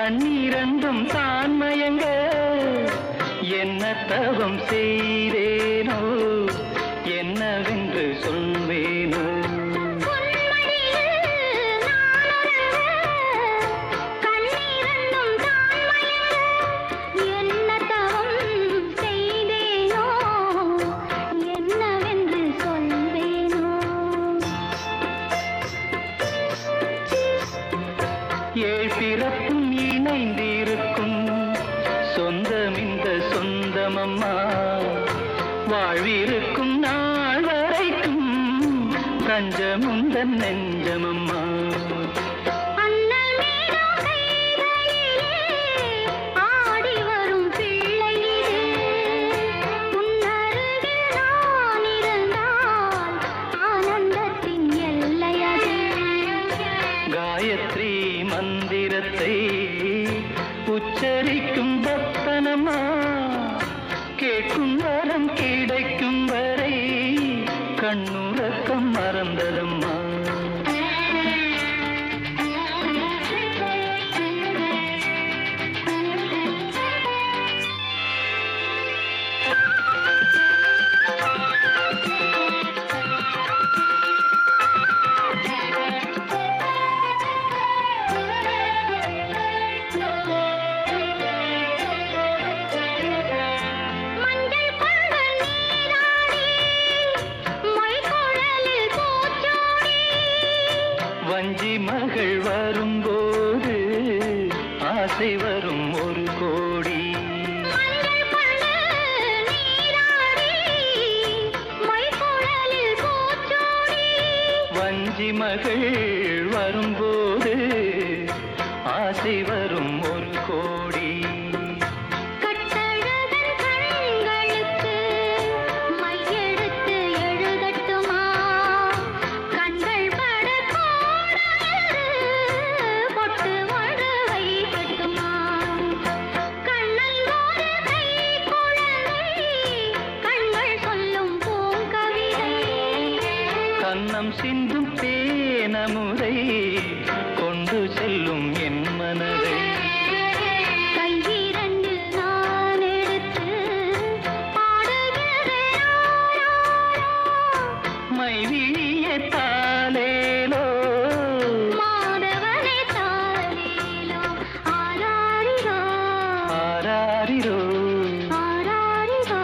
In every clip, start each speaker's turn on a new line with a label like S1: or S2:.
S1: கண்ணீரண்டும் தான் மயங்க என்ன தவம் செய்தேனோ என்னவென்று சொல்வேனோ. ஏழ் பிறப்பும் இணைந்திருக்கும் சொந்தம் இந்த சொந்தமம்மா, வாழ்விருக்கும் நாள் வரைக்கும் தஞ்சமுந்தன் நெஞ்சமம்மா. காயத்ரி மந்திரத்தை உச்சரிக்கும் பக்தனம்மா, கேட்கும் வரம் கிடைக்கும் வரை கண்ணுறக்கம் மறந்ததம்மா. வஞ்சி மகள் வரும்போது ஆசை வரும் ஒரு கோடி. வஞ்சி மகள் வரும்போது ஆசை வரும் ஒரு கோடி. கண்ணம் சிந்தும் தேனமுதை கொண்டு செல்லும் என் மனதை.
S2: கையிரண்டு நான் எடுத்து பாடுகிறேன்
S1: மைவிழிய தாலேலோ
S2: மாதவனே தாலேலோ. ஆராரிரோ
S1: ஆராரிரோ
S2: ஆராரிரோ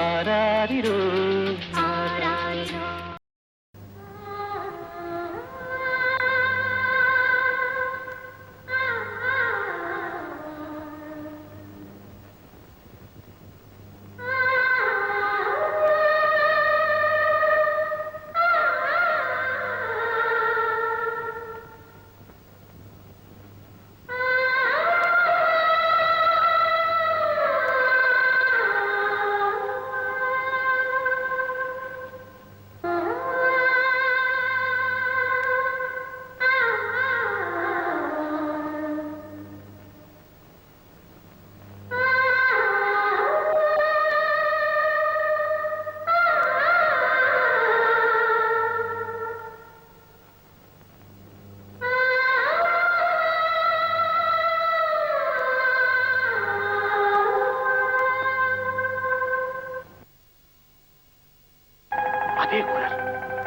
S1: ஆராரிரோ
S2: ஆராரிரோ.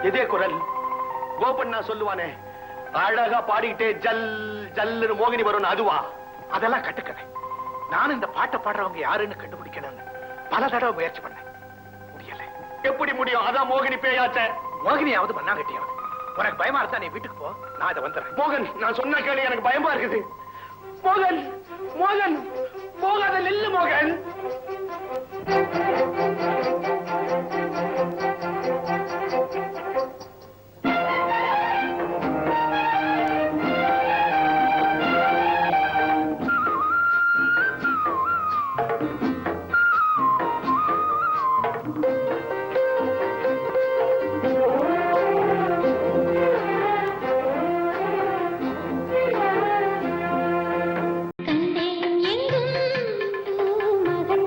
S3: இதே குரல் கோபண்ணா சொல்லுவானே, அழகா பாடிக்கிட்டே ஜல் ஜல்லுன்னு மோகினி வரும், அதுவா? அதெல்லாம் கட்டுக்கதை. நானும் இந்த பாட்டை பாடுறவங்க யாருன்னு கண்டுபிடிக்கணும்னு பல தடவை முயற்சி பண்ணேன், முடியல. எப்படி முடியும்? அதான் மோகினி பேயாச்ச. மோகினியாவது மண்ணாங்கட்டியாவது. உனக்கு பயமா இருந்தா நீ வீட்டுக்கு போ, நான் இதை வந்துடுறேன். மோகன், நான் சொன்ன கேள்வி, எனக்கு பயமா இருக்குது. மோகன் மோகன் போகாத, நில்லு மோகன்.
S2: கண்டேன் எங்கும் பூமகள்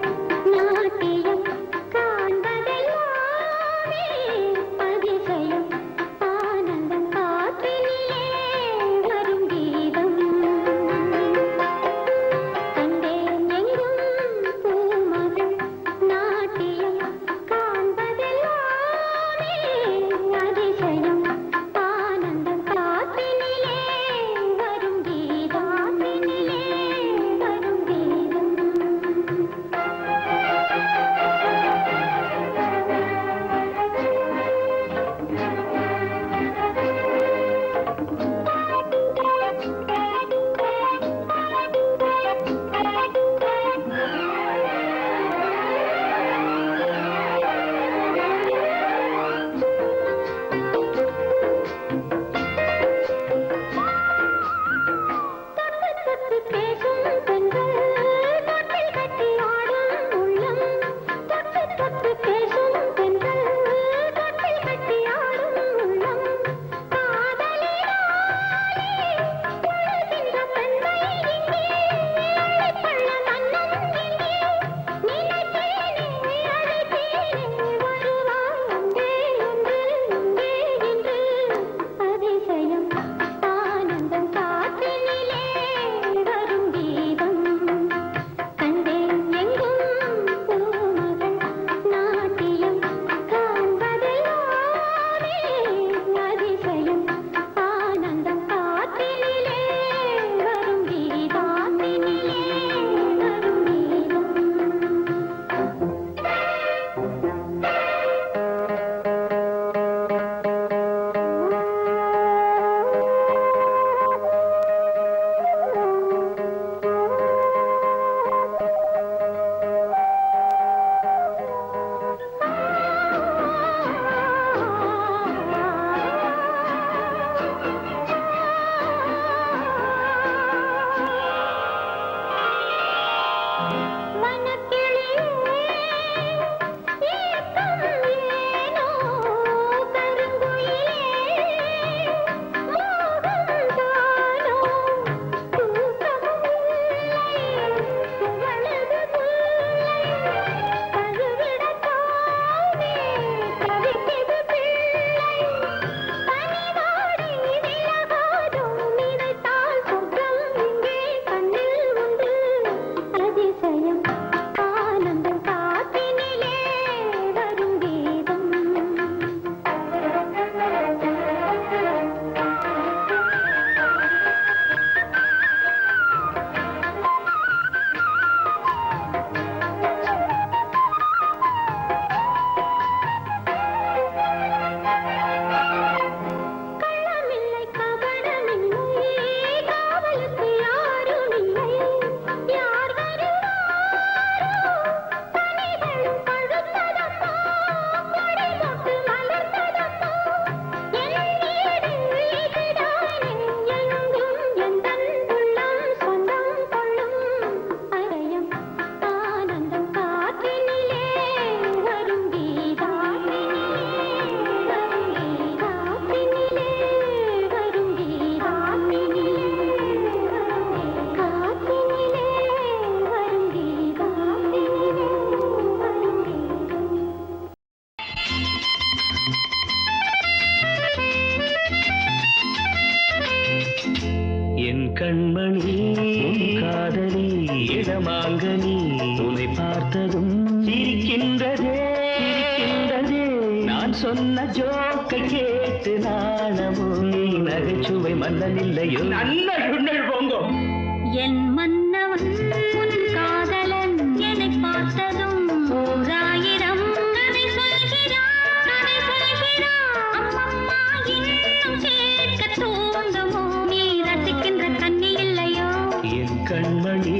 S1: இளமாங்கனி உன்னை பார்த்ததும் சிரிக்கின்றதே சிரிக்கின்றதே நான் சொன்ன ஜோக்கை கேட்டு நாணமோ நீ நகைச்சுவை மன்னனில்லையோ நல்ல சுண்ணல் போங்கோ
S2: என் மன்னவன் உன் காதலன் என்னை பார்த்ததும் ஓராயிரம் கதை சொல்கிறான் அம்மம்மா இன்னும் கேட்க தூண்டுமோ நீ ரசிக்கின்ற கண்ணி இல்லையோ
S1: என் கண்மணி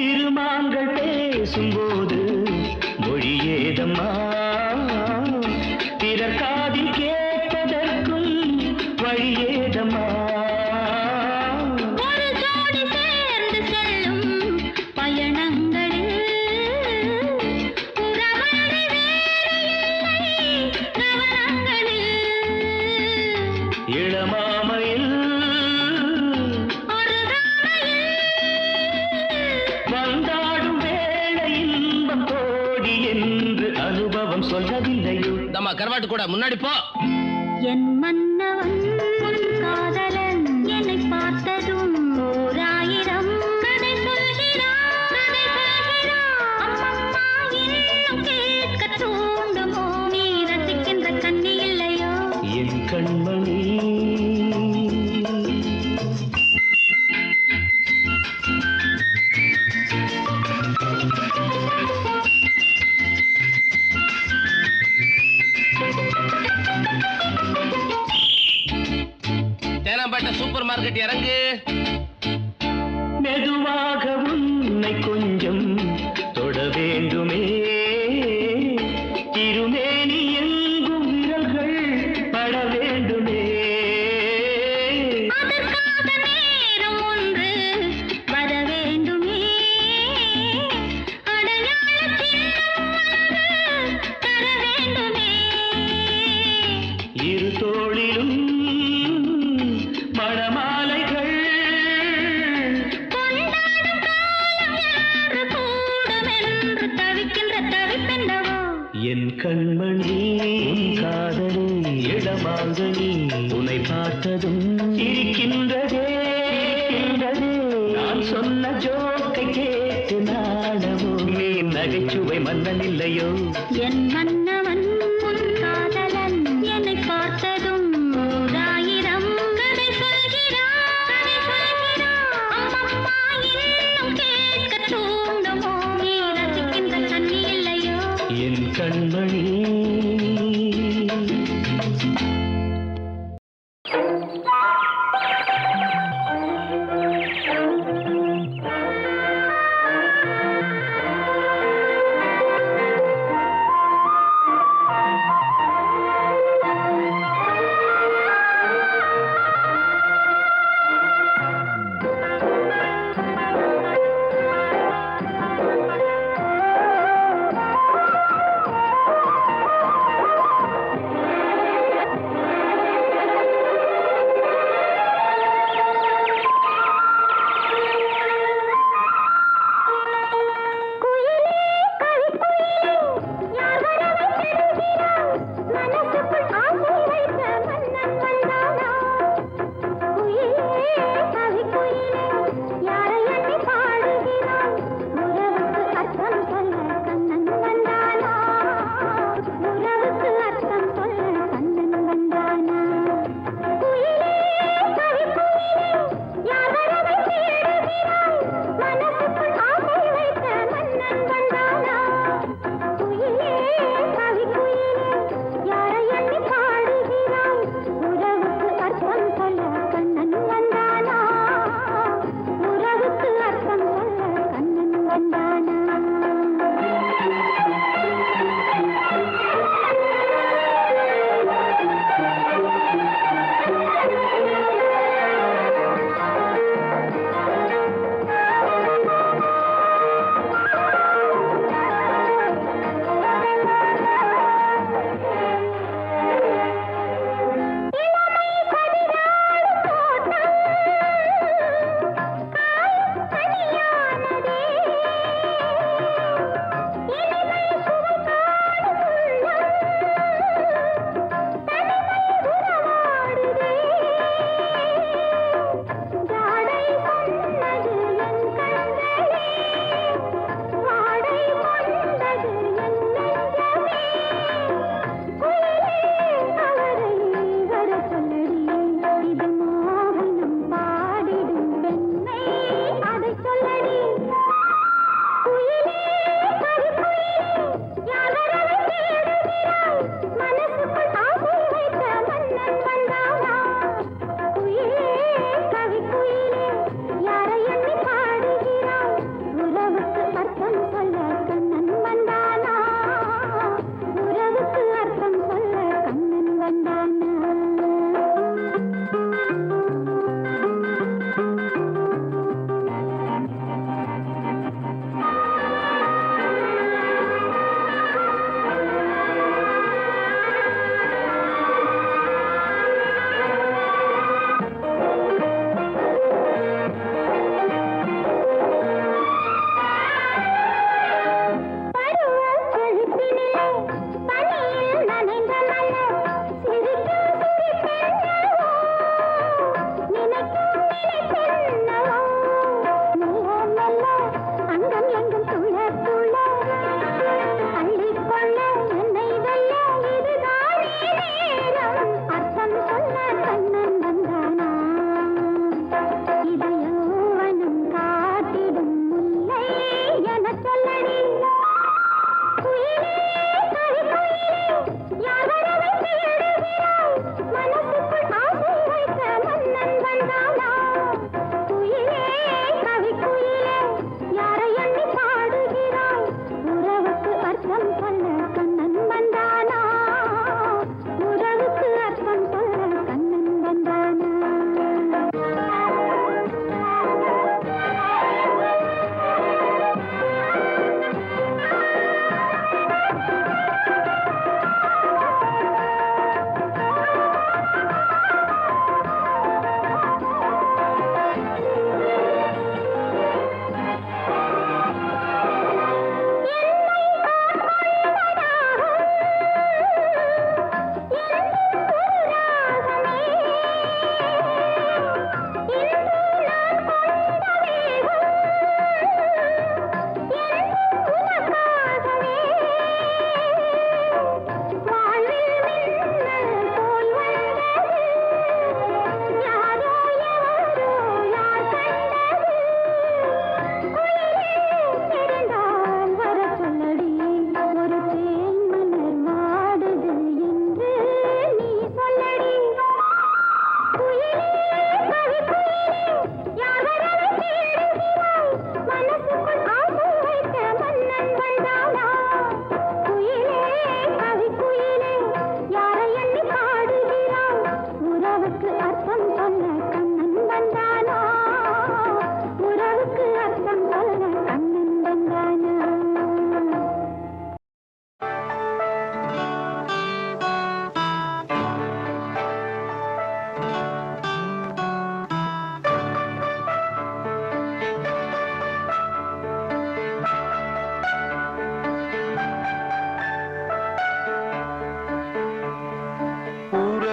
S1: இருமாங்கள் பேசும்போது மொழியேதம்மா பிறர் காதில் கேட்பதற்கும் வழியேதம்மா
S2: ஒரு ஜோடி சேர்ந்து செல்லும் பயணங்களில் உறவழி வேறு இல்லை கவனங்களில்
S1: இளமாமையில்
S2: ஒரு ராமையில்
S1: வந்தாடும் வேளை இன்பம் கோடி என்று அனுபவம் சொல்லவில்லையோ
S4: நம்ம கருவாட்டு கூட முன்னாடி போ.
S2: என் மன்னவன் உன் காதலன் என்னை பார்த்ததும் ஓராயிரம் கதை சொல்கிறான் அம்மம்மா இன்னும் கேட்க தூண்டுமோ நீ ரசிக்கின்ற கண்ணி இல்லையோ
S1: என் கண்மணி
S4: தேனாம்பேட்டை சூப்பர் மார்க்கெட் இறங்கு.
S1: மெதுவாக உன்னை கொஞ்சம் தொட வேண்டுமே திருமேனி எங்கும் விரல்கள் பட வேண்டுமே
S2: அதற்காக நேரம் ஒன்று வர வேண்டுமே அடையாள சின்னம் ஒன்று தர வேண்டுமே
S1: இரு தோளிலும் மணமாலைகள்
S2: கொண்டாடும் காலம் யாரு கூடுமென்று தவிக்கின்ற தவிப்பென்னவோ
S1: என் கண்மணி உன் காதலி இளமாங்கனி உன்னை பார்த்ததும் இருக்கின்றதே இருக்கின்றதே நான் சொன்ன ஜோக்கை கேட்டு நாடமோ நீ நகைச்சுவை மன்னன் இல்லையோ
S2: என் மன்னவன் உன் காதலன் என்னை பார்த்ததும் ஓராயிரம் கதை சொல்கிறான் அம்மம்மா இன்னும் கேட்க தூண்டுமோ நீ ரசிக்கின்ற கண்ணி இல்லையோ
S1: என் கண்மணி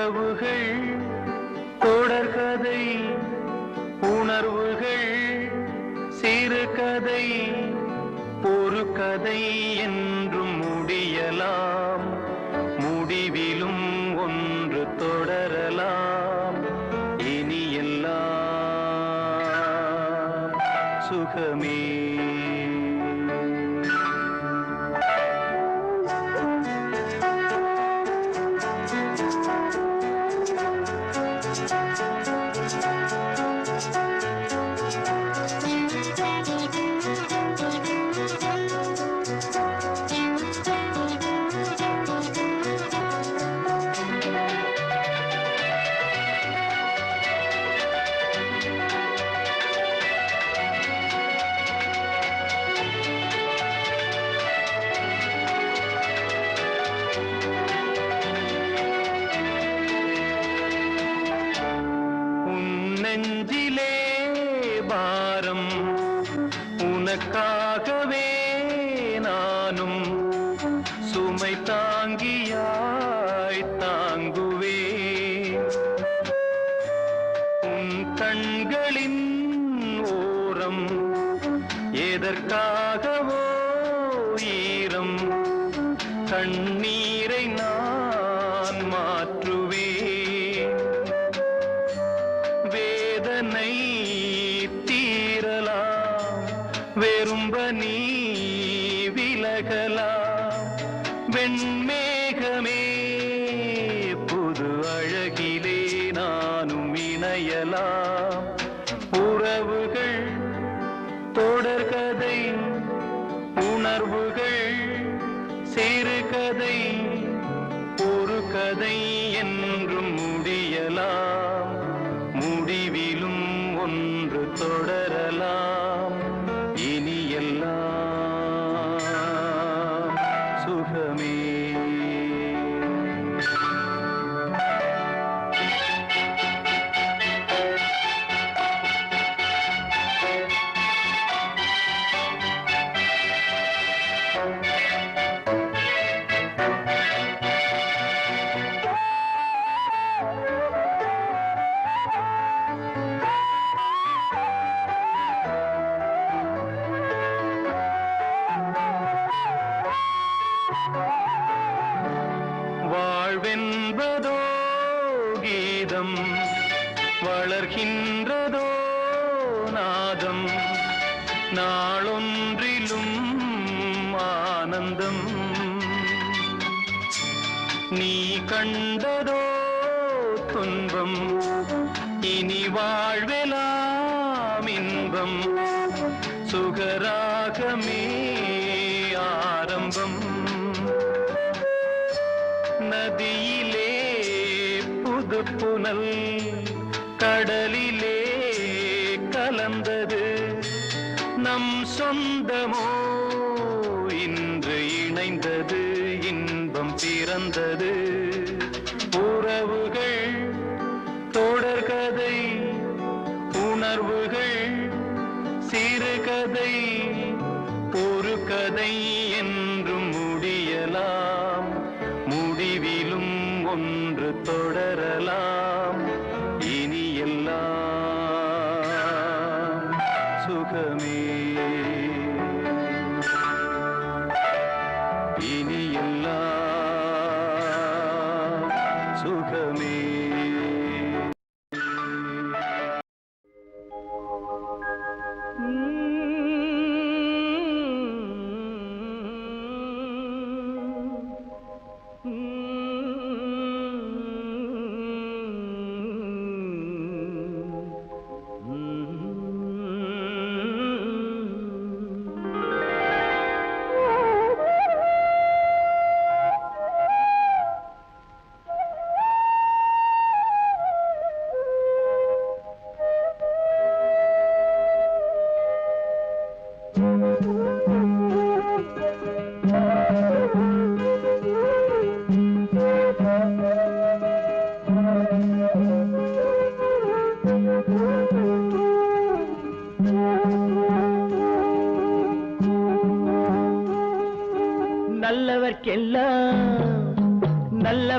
S1: உறவுகள் தொடர்கதை, உணர்வுகள் சிறுகதை, ஒரு கதை என்றும் முடியலாம், முடிவிலும் ஒன்று தொடரலாம். இனி எல்லாம் சுகமே. நெஞ்சிலே பாரம் உனக்காகவே நானும் சுமை தாங்கியாய் தாங்குவேன். உன் கண்களின் ஓரம் எதற்காகவோ ஈரம், கண்ணீரை நான் மாற்றுவேன். வேதனை தீரலாம், வெறும்ப நீ விலகலாம். வெண்மேகமே புது அழகிலே நானும் இணையலாம். உறவுகள் தொடர்கதை, உணர்வுகள் சிறுகதை, ஒரு கதை என்றும் முடியலாம், முடிவிலும் ஒன்று தொடரலாம். இனி எல்லாம் சுகமே. வாழ்வென்பதோ கீதம், வளர்கின்றதோ நாதம், நாளொன்றிலும் ஆனந்தம். நீ கண்டதோ துன்பம், இனி வாழ்வெலாம் இன்பம். சுகராகமே ஆரம்பம். நதியிலே புது புனல், கடலிலே கலந்தது. நம் சொந்தமோ இன்று இணைந்தது, இன்பம் பிறந்தது. உறவுகள் தொடர்கதை, உணர்வுகள் சிறுகதை, ஒரு கதை என்றும் முடியலாம், முடிவிலும் ஒன்று தொடரலாம். இனி எல்லாம் சுகமே. இனி எல்லாம் சுகமே.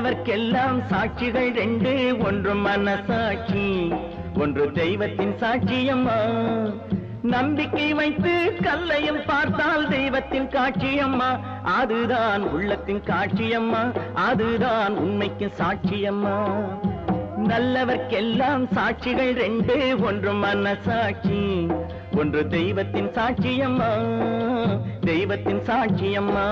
S1: நல்லவர்க்கெல்லாம் சாட்சிகள் ரெண்டு, ஒன்று மனசாட்சி, ஒன்று தெய்வத்தின் சாட்சியம்மா. நம்பிக்கை வைத்து கல்லையும் பார்த்தால் தெய்வத்தின் காட்சியம்மா. அதுதான் உள்ளத்தின் காட்சியம்மா, அதுதான் உண்மைக்கு சாட்சியம்மா. நல்லவர்க்கெல்லாம் சாட்சிகள் ரெண்டு, ஒன்று மனசாட்சி, ஒன்று தெய்வத்தின் சாட்சியம்மா, தெய்வத்தின் சாட்சியம்மா.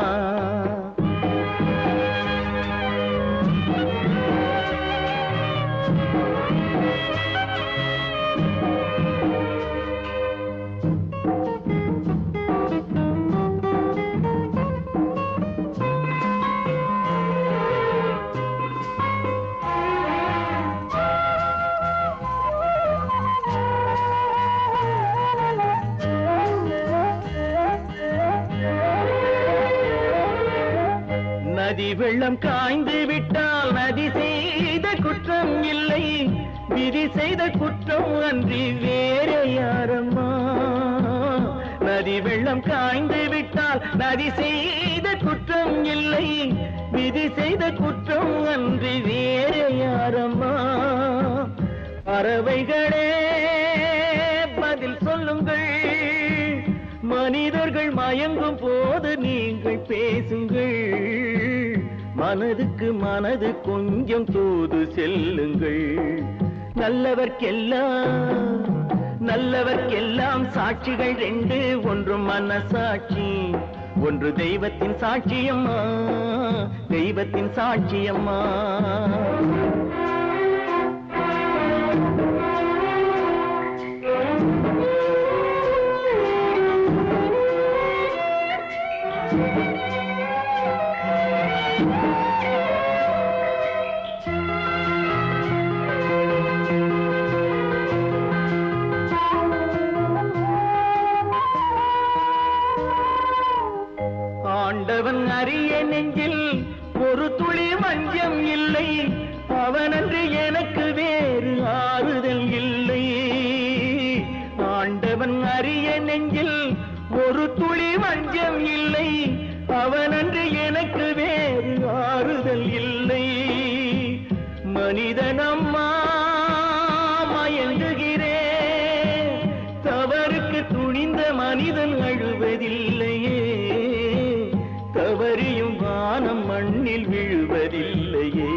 S1: நதி வெள்ளம் காய்ந்து விட்டால் நதி செய்த குற்றம் இல்லை, விதி செய்த குற்றம் அன்றி வேற யாரம்மா. நதி வெள்ளம் காய்ந்து விட்டால் நதி செய்த குற்றம் இல்லை, விதி செய்த குற்றம் அன்றி வேற யாரம்மா. பறவைகளே பதில் சொல்லுங்கள், மனிதர்கள் மயங்கும் போது நீங்கள் பேசுங்கள். மனதுக்கு மனது கொஞ்சம் தூது செல்லுங்கள். நல்லவர்க்கெல்லாம் சாட்சிகள் ரெண்டு, ஒன்று மனசாட்சி, ஒன்று தெய்வத்தின் சாட்சியம்மா, தெய்வத்தின் சாட்சியம்மா. ஆண்டவன் அறிய நெஞ்சில் ஒரு துளி வஞ்சம் இல்லை, அவனன்று எனக்கு வேறு ஆறுதல் இல்லை. ஆண்டவன் அறிய நெஞ்சில் ஒரு துளி வஞ்சம் இல்லை, அவனன்று எனக்கு வேறு ஆறுதல் இல்லை. மனிதனம்மா மயங்குகிறேன், தவறுக்கு துணிந்த மனிதன் அழுவதில்லையே, தவறியும் வானம் மண்ணில் விழுவதில்லையே.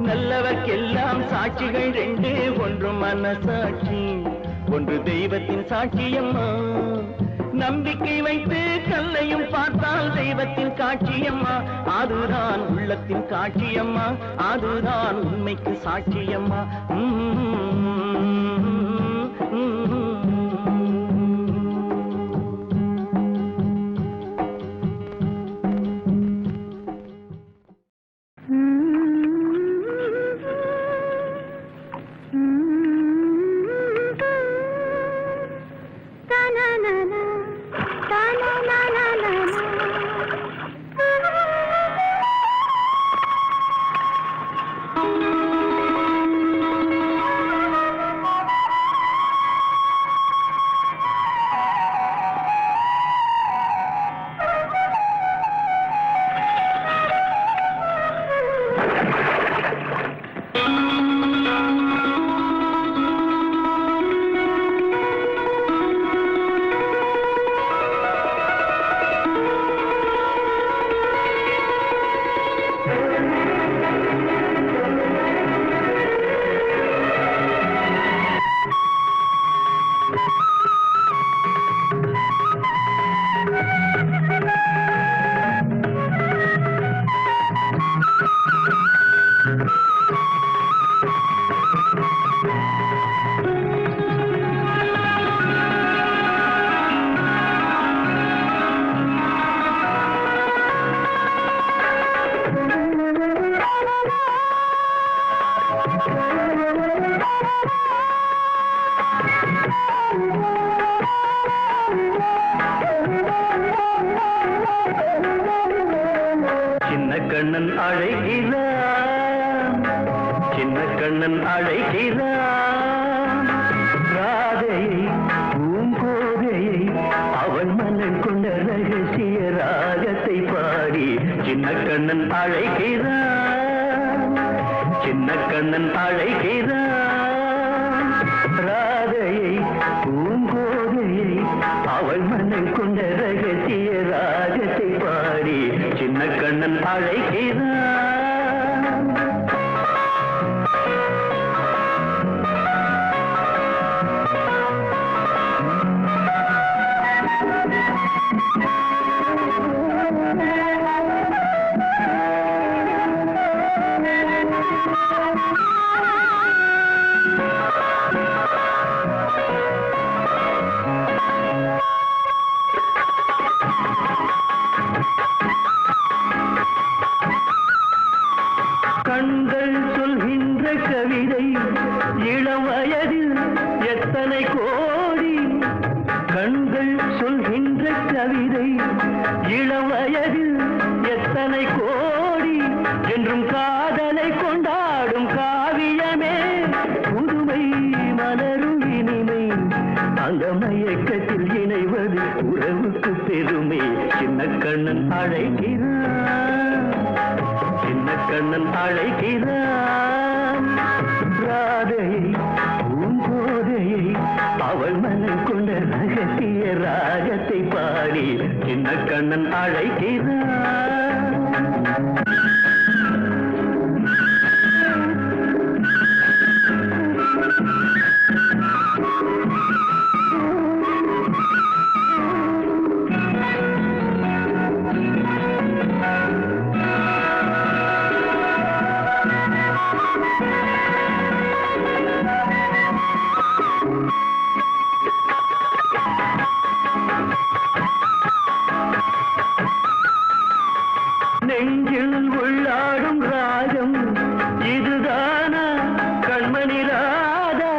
S1: நல்லவர்க்கெல்லாம் சாட்சிகள் ரெண்டு, ஒன்று மனசாட்சி, ஒன்று தெய்வத்தின் சாட்சியம்மா. நம்பிக்கை வைத்து கல்லையும் பார்த்தால் தெய்வத்தின் காட்சியம்மா, அதுதான் உள்ளத்தின் காட்சியம்மா, அதுதான் உண்மைக்கு சாட்சியம்மா. கண்ணன் அழைக்கிறான், சின்ன கண்ணன் அழைக்கிறான். ராதையை பூங்கோதையை அவன் மன்னன் கொண்ட ரகசிய ராகத்தை பாடி கண்ணன் அழைக்கிறான், சின்ன கண்ணன் அழைக்கிறான். ராதையை பூங்கோதையை அவள் மனம் கொண்ட ரகசிய ராகத்தை பாடி சின்ன கண்ணன் அழைக்கிறான். கண்கள் சொல்கின்ற கவிதை இளம் வயதில் எத்தனை கோடி, கண்கள் சொல்கின்ற கவிதை இளம் வயதில் எத்தனை கோடி, என்றும் காதலை கொண்டாடும் காவியமே புதுமை மலரும் இனிமை, அந்த மயக்கத்தில் இணைவது உறவுக்கு பெருமை. சின்ன கண்ணன் அழைக்கிறான், சின்ன கண்ணன் அழைக்கிறான். ராதையை பூங்கோதையை அவள் மனம் கொண்ட ரகசிய ராகத்தை பாடி சின்ன கண்ணன் அழைக்கிறான். நெஞ்சில் உள்ளாடும் ராகம் இதுதானா கண்மணி ராதா,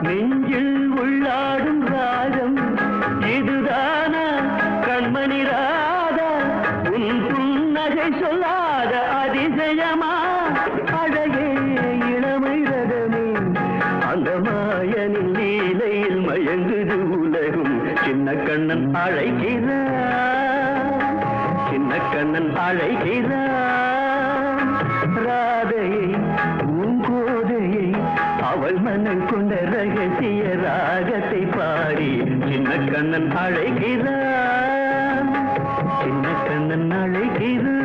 S1: நெஞ்சில் உள்ளாடும் ராகம் இதுதானா கண்மணி ராதா, உன் புன்னகை சொல்லாத அதிசயமா அழகே இளமை ரகமே, அந்த மாயனின் லீலையில் மயங்குது உலகும். சின்ன கண்ணன் அழைக்கிறான், சின்ன கண்ணன் அழைக்கிறான். ராதையை பூங்கோதையை அவள் மனம் கொண்ட ரகசிய ராகத்தை பாடி சின்ன கண்ணன் அழைக்கிறான், சின்ன கண்ணன் அழைக்கிறான்.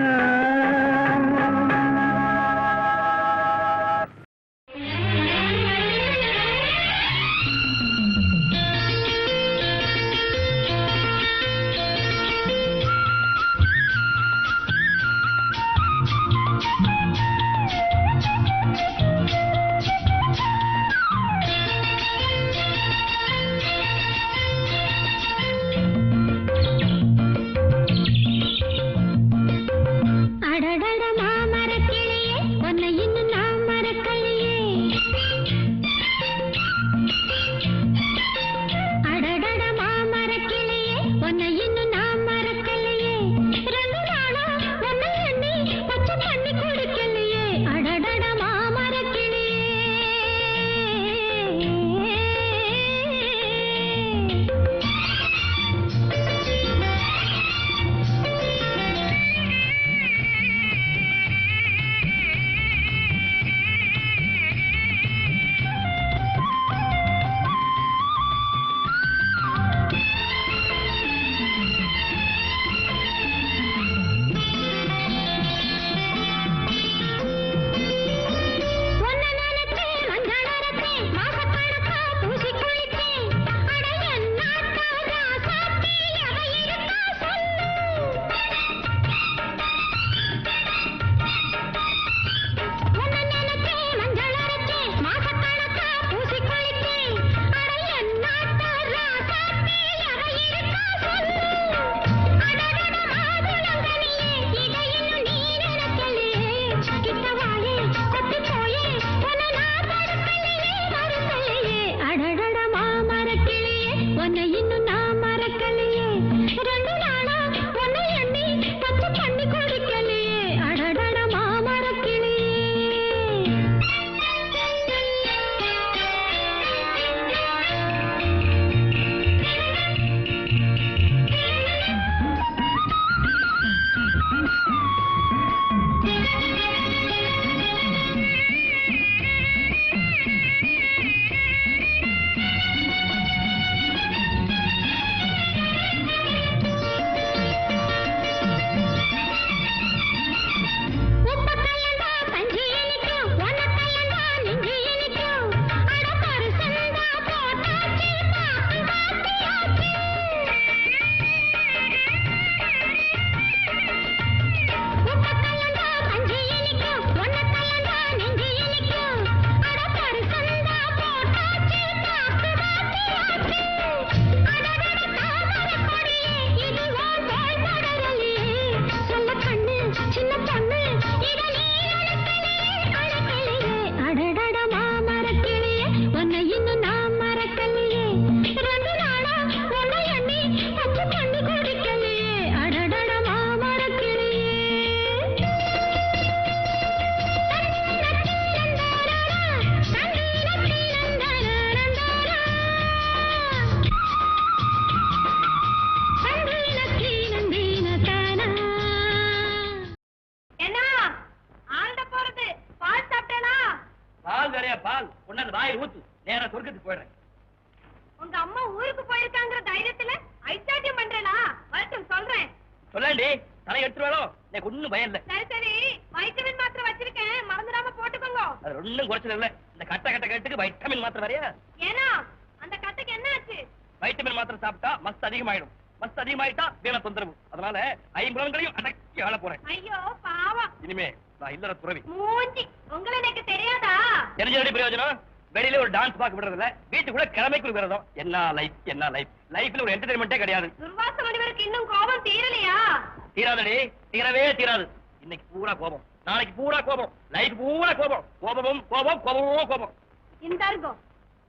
S5: தேவையா பால் ஒன்னு வாயில் ஊத்து நேரா சொர்க்கத்துக்கு போயிடுறேன்.
S2: உங்க அம்மா ஊருக்கு போயிருக்காங்கிற தைரியத்துல ஐச்சாட்டியம் பண்றேனா? வரட்டும் சொல்றேன்.
S5: சொல்லாண்டி தலை எடுத்துருவாளோ? எனக்கு ஒண்ணும் பயம் இல்ல.
S2: சரி சரி, வைட்டமின் மாத்திரை வச்சிருக்கேன், மறந்துடாம போட்டுக்கோங்க.
S5: அது ஒண்ணும் குறைச்சல இல்ல. இந்த கட்ட கட்டுக்கு வைட்டமின் மாத்திரை வரையா?
S2: ஏன்னா அந்த கட்டுக்கு என்ன ஆச்சு?
S5: வைட்டமின் மாத்திரை சாப்பிட்டா மஸ்த் அதிகமாயிடும். மஸ்த் அதிகமாயிட்டா வீண தொந்தரவு. அதனால ஐம்புலன்களையும் அடக்கி ஆள போறேன்.
S2: ஐயோ பாவம்.
S5: இனிமே நான் இல்லற துறவி.
S2: மூஞ்சி, உங்களை எனக்கு தெரியாதா?
S5: தெரிஞ்ச பிரயோஜனம்? வெளியில ஒரு டான்ஸ் பார்க்க விடுறது இல்ல, வீட்டுக்குள்ள கிழமைக்குள் விரதம். என்ன லைஃப் லைஃப்ல ஒரு என்டர்டைன்மெண்டே கிடையாது.
S2: துர்வாச முனிவருக்கு இன்னும் கோபம் தீரலையா?
S5: தீராதடி, தீரவே தீராது. இன்னைக்கு பூரா கோபம், நாளைக்கு பூரா கோபம், லைஃப் பூரா கோபம். கோபமும் கோபம், கோபமும் கோபம்.
S2: இந்த இருங்கோ,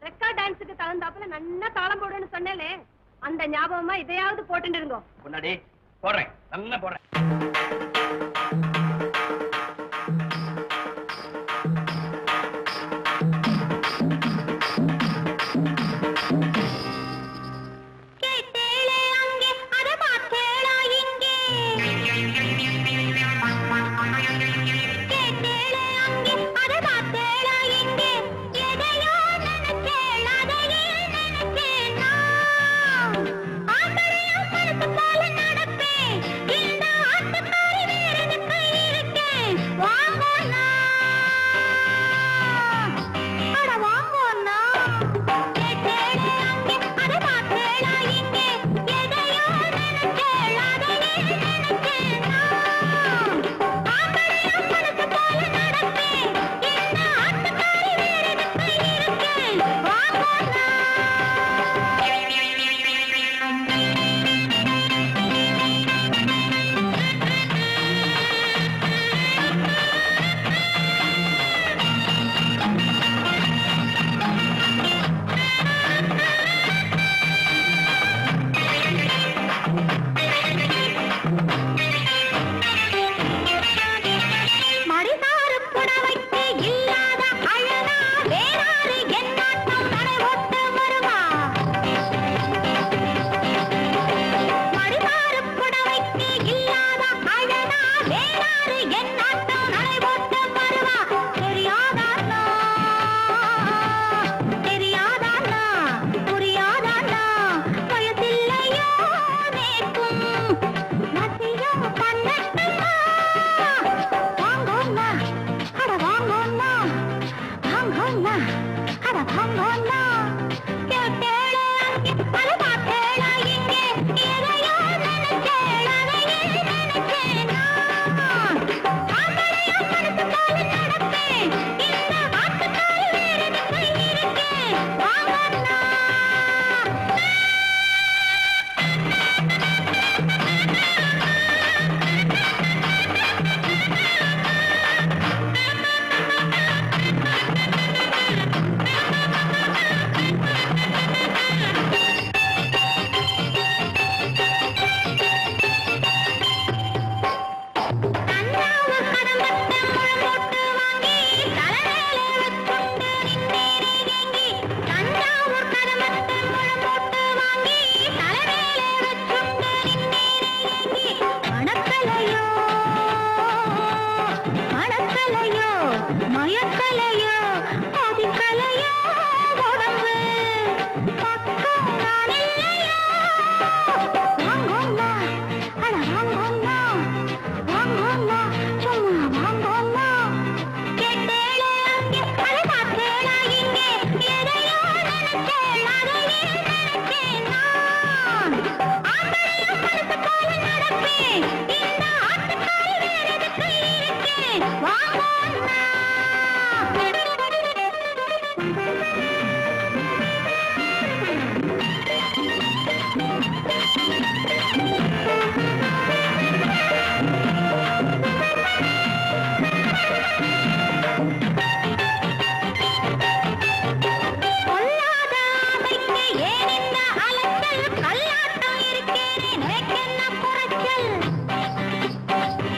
S2: ரெக்கார்ட் டான்ஸுக்கு தகுந்தாப்புல நல்லா தாளம் போடுன்னு சொன்னேலே, அந்த ஞாபகமா இதையாவது போட்டுட்டு இருங்கோ.
S5: முன்னாடி போடுறேன், நல்லா போடுறேன்.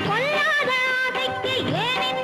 S2: பொல்லாத ஆசைக்கு ஏன்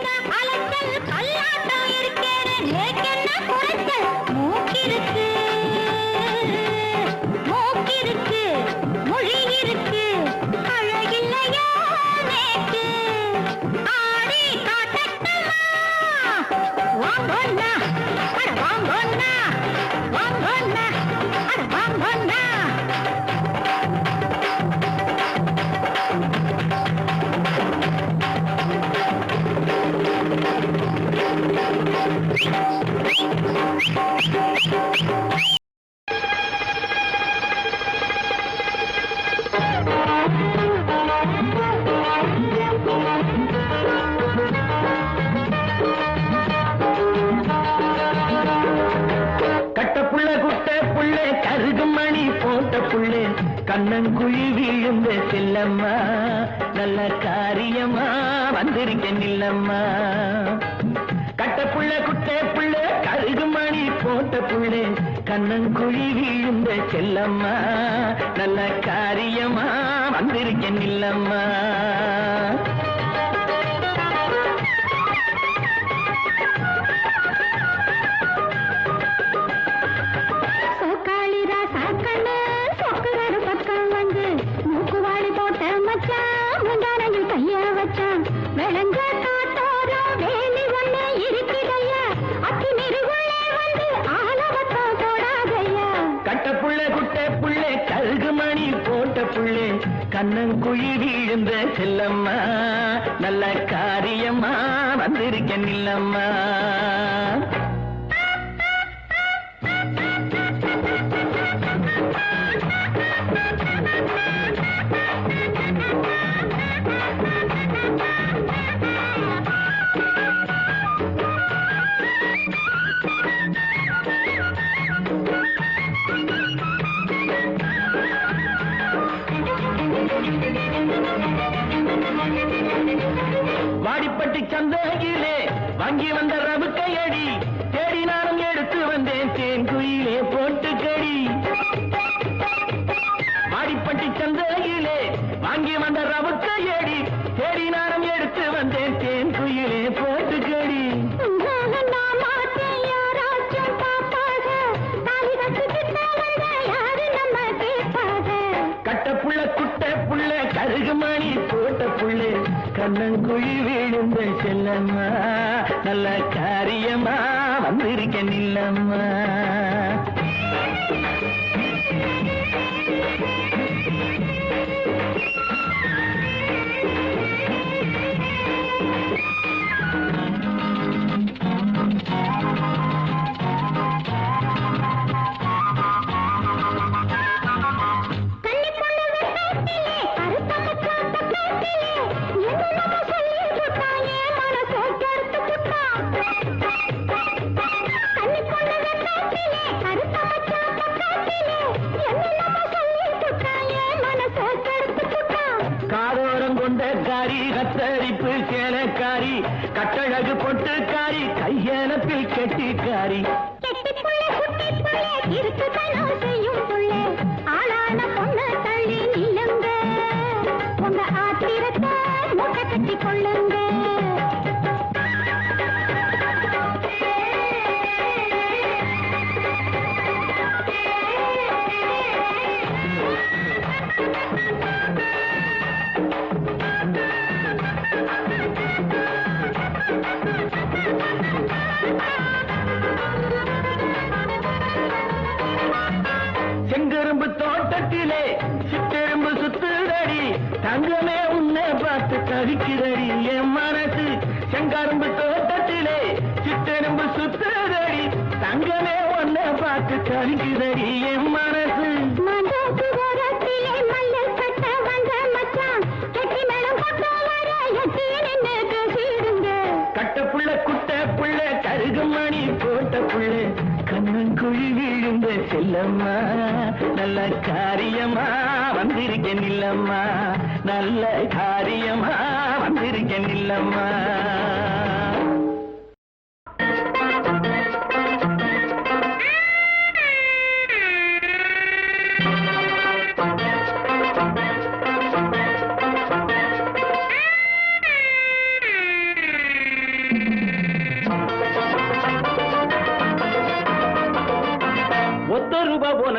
S1: கட்டப்புள்ள குட்ட புள்ள கருகுமணி போட்ட புள்ள கண்ணங்குழி விழுந்த செல்லம்மா நல்ல காரியமா வந்திருக்க நில்லம்மா கட்டப்புள்ள குட்ட புள்ள கருகுமணி போட்ட புள்ள கண்ணங்குழி விழுந்த செல்லம்மா நல்ல காரியமா வந்திருக்க நில்லம்மா கண்ணங்குழி வீழ்ந்த செல்லம்மா நல்ல காரியமா வந்திருக்க நில்லம்மா வாடிப்பட்டி சந்தையிலே வாங்கி வந்த ரவுக்கையடி தேடி நானும் எடுத்து வந்தேன் தேன்குயிலே போட்டு கடி வாடிப்பட்டி சந்தையிலே வாங்கி வந்த ரவுக்கையடி தேடி நானும் எடுத்து வந்தேன் தேன்குயிலே போட்டு கடி கட்டப்புள்ள குட்ட புள்ள கருகுமணி போட்ட புள்ள கண்ணங்குழி விழுந்த செல்லம்மா நல்ல காரியமா வந்திருக்க நில்லம்மா காரி கத்தரிப்பு சேலக்காரி கட்டழகு பொட்டுக்காரி கையெனப்பில் கெட்டிக்காரி ஆளான பொண்ணு தள்ளி நில்லுங்க உங்க ஆத்திரத்தை மூட்டை கட்டி கொள்ளுங்க செங்கரும்பு தோட்டத்திலே சிற்றெரும்பு சுத்துதடி தங்கமே உன்னை பார்த்து தவிக்குதடி என் மனசு செங்கரும்பு தோட்டத்திலே சிற்றெரும்பு சுத்துதடி தங்கமே உன்னை பார்த்து தவிக்குதடி என் மனசு கட்டப்புள்ள குட்ட புள்ள கருகுமணி போட்ட புள்ள கண்ணங்குழி விழுந்த செல்லம்மா நல்ல காரியமா வந்திருக்க நில்லம்மா நல்ல காரியமா வந்திருக்க நில்லம்மா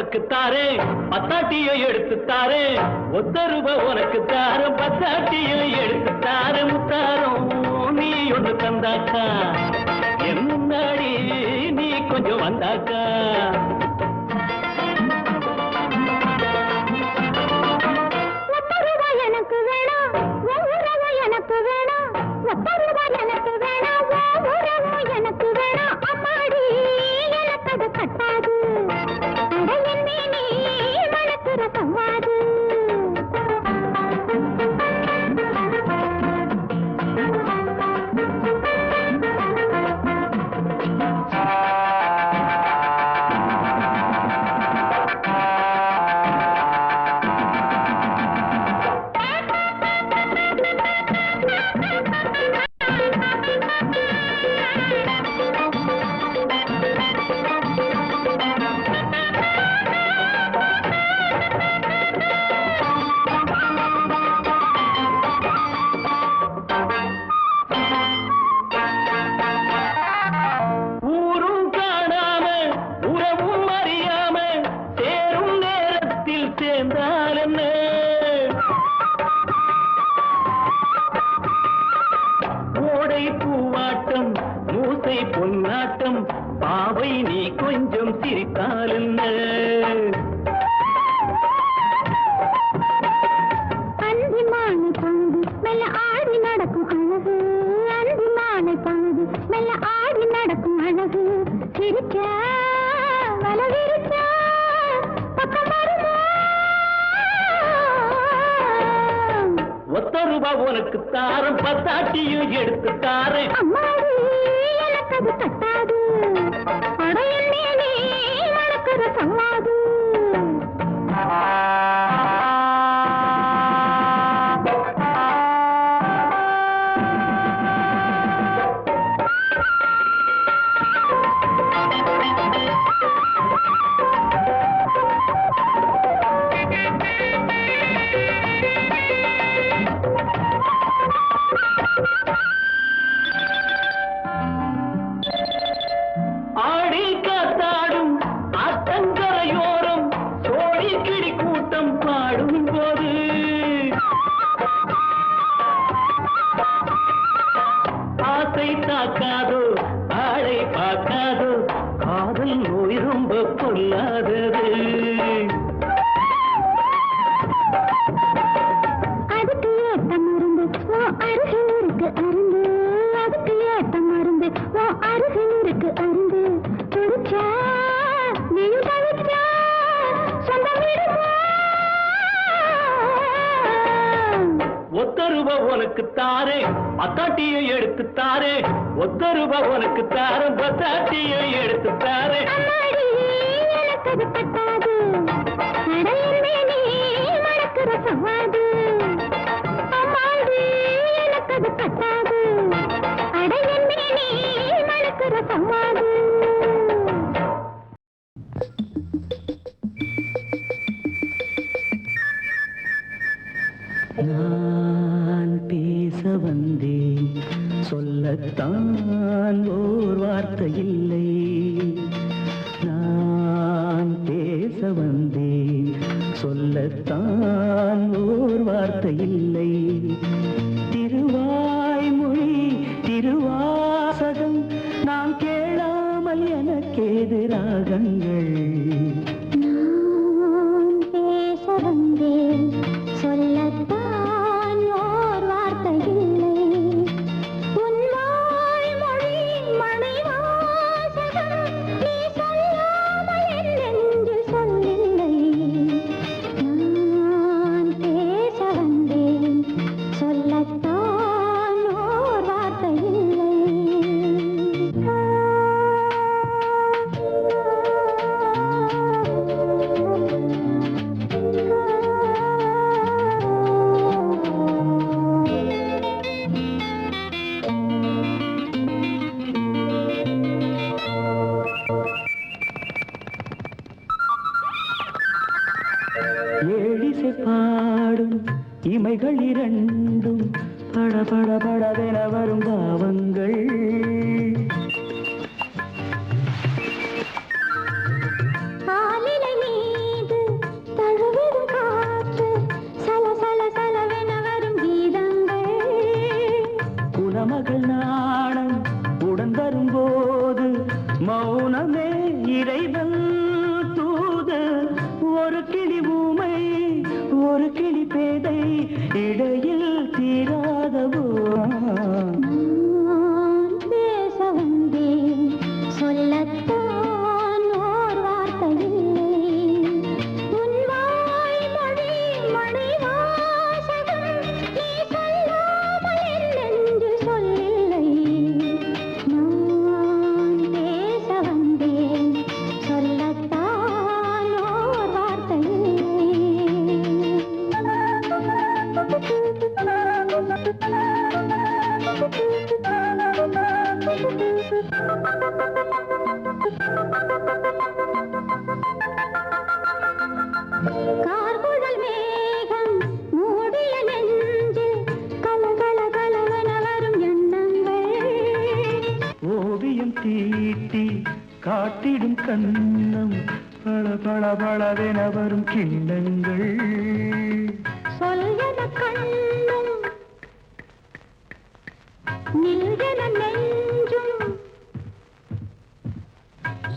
S1: உனக்கு தாரே பத்தாட்டியை எடுத்து தாரே ஒத்த ரூபா உனக்கு தார பத்தாட்டியை எடுத்து தார முத்தாரம் நீ ஒண்ணு தந்தாக்கா என் முன்னாடி நீ கொஞ்சம் வந்தாக்கா எனக்கு வேணாம் எனக்கு வேணாம் எனக்கு வேணாம் பூவாட்டம் மூசை பொன்னாட்டம் பாவை நீ கொஞ்சம் சிரித்தால் என்ன
S6: அந்திமான பொழுது மெல்ல ஆடி நடக்கும் அழகு அந்திமான பொழுது மெல்ல ஆடி நடக்கும் அழகு சிரிச்சா வலவிரிச்சா பக்கம் வருமா
S1: ஒத்த ரூபா உனக்கு தாரம் பத்தாட்டியும் எடுத்து தாரேன்
S6: அம்மாடி எனக்கு அது தட்டாது படையில் நீ வளர்க்கிற சவாது
S1: ஆடி காத்தாடும் ஆத்தங்கரையோரம் சோழி கிளி கூட்டம் பாடும் போது ஆசை தாக்காதோ ஆளை பார்க்காதோ காதல் நோய் ரொம்ப கொள்ளாதது
S6: அதுக்கு ஏத்த மருந்து ஓ அருகில் இருக்கு அருந்து அதுக்கு ஏத்த மருந்து ஓ அருகில் இருக்கு அருந்து துடிச்சா நீயும் தவிச்சா சொந்தம் இருப்பா
S1: ஒத்த ரூபா உனக்கு தாரே பத்தாட்டியை எடுத்து தாரே ஒத்த ரூபா உனக்கு தாரம் பத்தாட்டியை எடுத்து தாரே
S6: அம்மாடி எனக்கு அது பட்டாது நடையிலே நீ மணக்கிற சவாது அம்மாடி எனக்கு அது பட்டாது அடையிலே நீ மணக்கிற சவாது
S1: நான் பேச வந்தேன் சொல்லத்தான் ஓர் வார்த்தை இல்லை நான் பேச வந்தேன் சொல்லத்தான் ஓர் வார்த்தை இல்லை திருவாய்மொழி திருவாசகம் நான் கேளாமல் எனக்கேது ராகங்கள்
S6: நான் பேச வந்தேன் சொல்லத்தான் ஓர் வார்த்தை இல்லை உன் வாய்மொழி மணிவாசகம் நீ சொல்லாமல் என் நெஞ்சில் சொல்லில்லை நான் பேச வந்தேன் சொல்லத்தான் ஓர் வார்த்தை
S1: ஏழிசை பாடும் இமைகள் இரண்டும் படபட படவென வரும் பாவங்கள்
S6: ஆலிலை மீது தழுவிடும் காற்று சல சல சலவென வரும் கீதங்கள்
S1: குலமகள் நாணம் உடன் வரும்போது மௌனமே இறைவன் தூது ஒரு கிளி ஊமை ஒரு கிளி பேதை இடையில் தீராதவோ
S6: நான் பேச வந்தேன் சொல்லத்தான் ஓர் வார்த்தை இல்லை உன் வாய்மொழி மணிவாசகம் நீ சொல்லாமல் என் நெஞ்சில் சொல்லில்லை நான் பேச வந்தேன் சொல்லத்தான் ஓர் வார்த்தை கார்குழல் மேகம் மூடிய நெஞ்சில் கலகல கலவென வரும் எண்ணங்கள்
S1: ஓவியம் தீட்டி காட்டிடும் கண்ணம் பள பள பளவென வரும் கிண்ணங்கள்
S6: சொல்யன கண்ணும் நில்க என நெஞ்சும்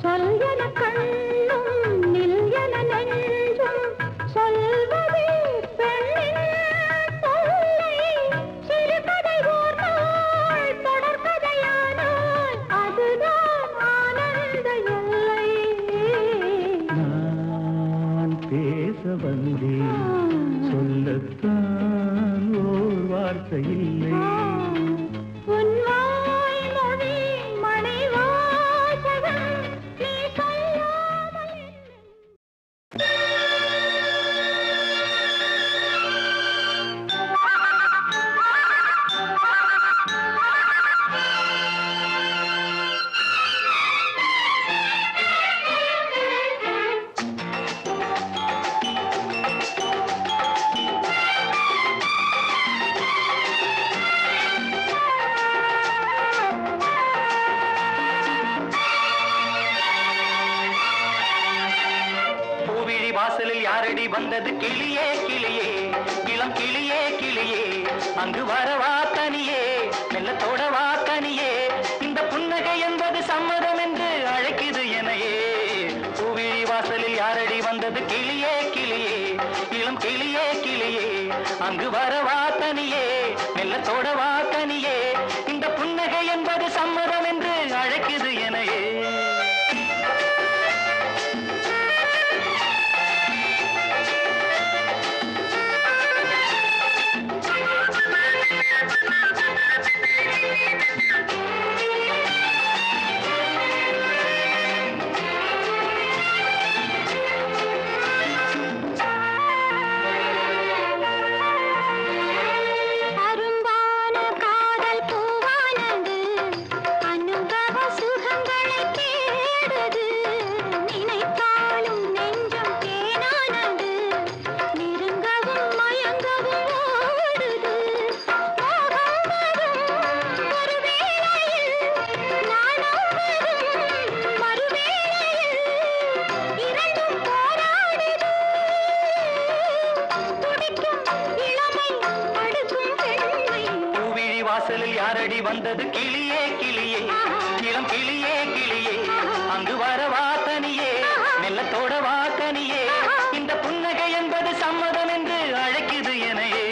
S6: சொல் என கண்ணும் நில் என நெஞ்சும் சொல்வதே பெண்ணின் தொல்லை. சிறுகதை ஓர் நாள் தொடர்கதையானால் அதுதான் ஆனந்த எல்லை.
S1: நான் பேச வந்தேன், சொல்லத்தான் ஓர் வார்த்தை இல்லை.
S6: உன் வாய்மொழி மணிவாசகம் நீ சொல்லாமல்
S3: பூவிழி வாசலில் யாரடி வந்தது கிளியே கிளியே, இளம் கிளியே கிளியே, அங்கு வரவா தனியே, மெல்ல தோடவா கனியே, இந்த புன்னகை என்பது சம்மதம் என்று அழைக்குது எனையே. பூவிழி வாசலில் யாரடி வந்தது கிளியே கிளியே, இளம் கிளியே கிளியே, அங்கு வரவா தனியே, மெல்ல தோடவா கனியே, இந்த புன்னகை என்பது சம்மதம் என்று அழைக்குது எனையே.
S6: அரும்பான காதல் பூவானது அனுபவ சுகங்களை தேடுது. நினைத்தாலும் நெஞ்சம் தேனானது நெருங்கவும் மயங்கவும் ஓடுது. மோகம் வரும் ஒரு வேளையில் நாணம் வரும் மறுவேளையில் இரண்டும் போராடுது. துடிக்கும் இளமை அடுக்கும் பெண்மை.
S3: பூவிழி வாசலில் யாரடி வந்தது கிளியே கிளியே, இளம் கிளியே கிளியே, அங்கு வரவா தனியே, மெல்ல தோடவா கனியே, இந்த புன்னகை என்பது சம்மதம் என்று அழைக்குது எனையே.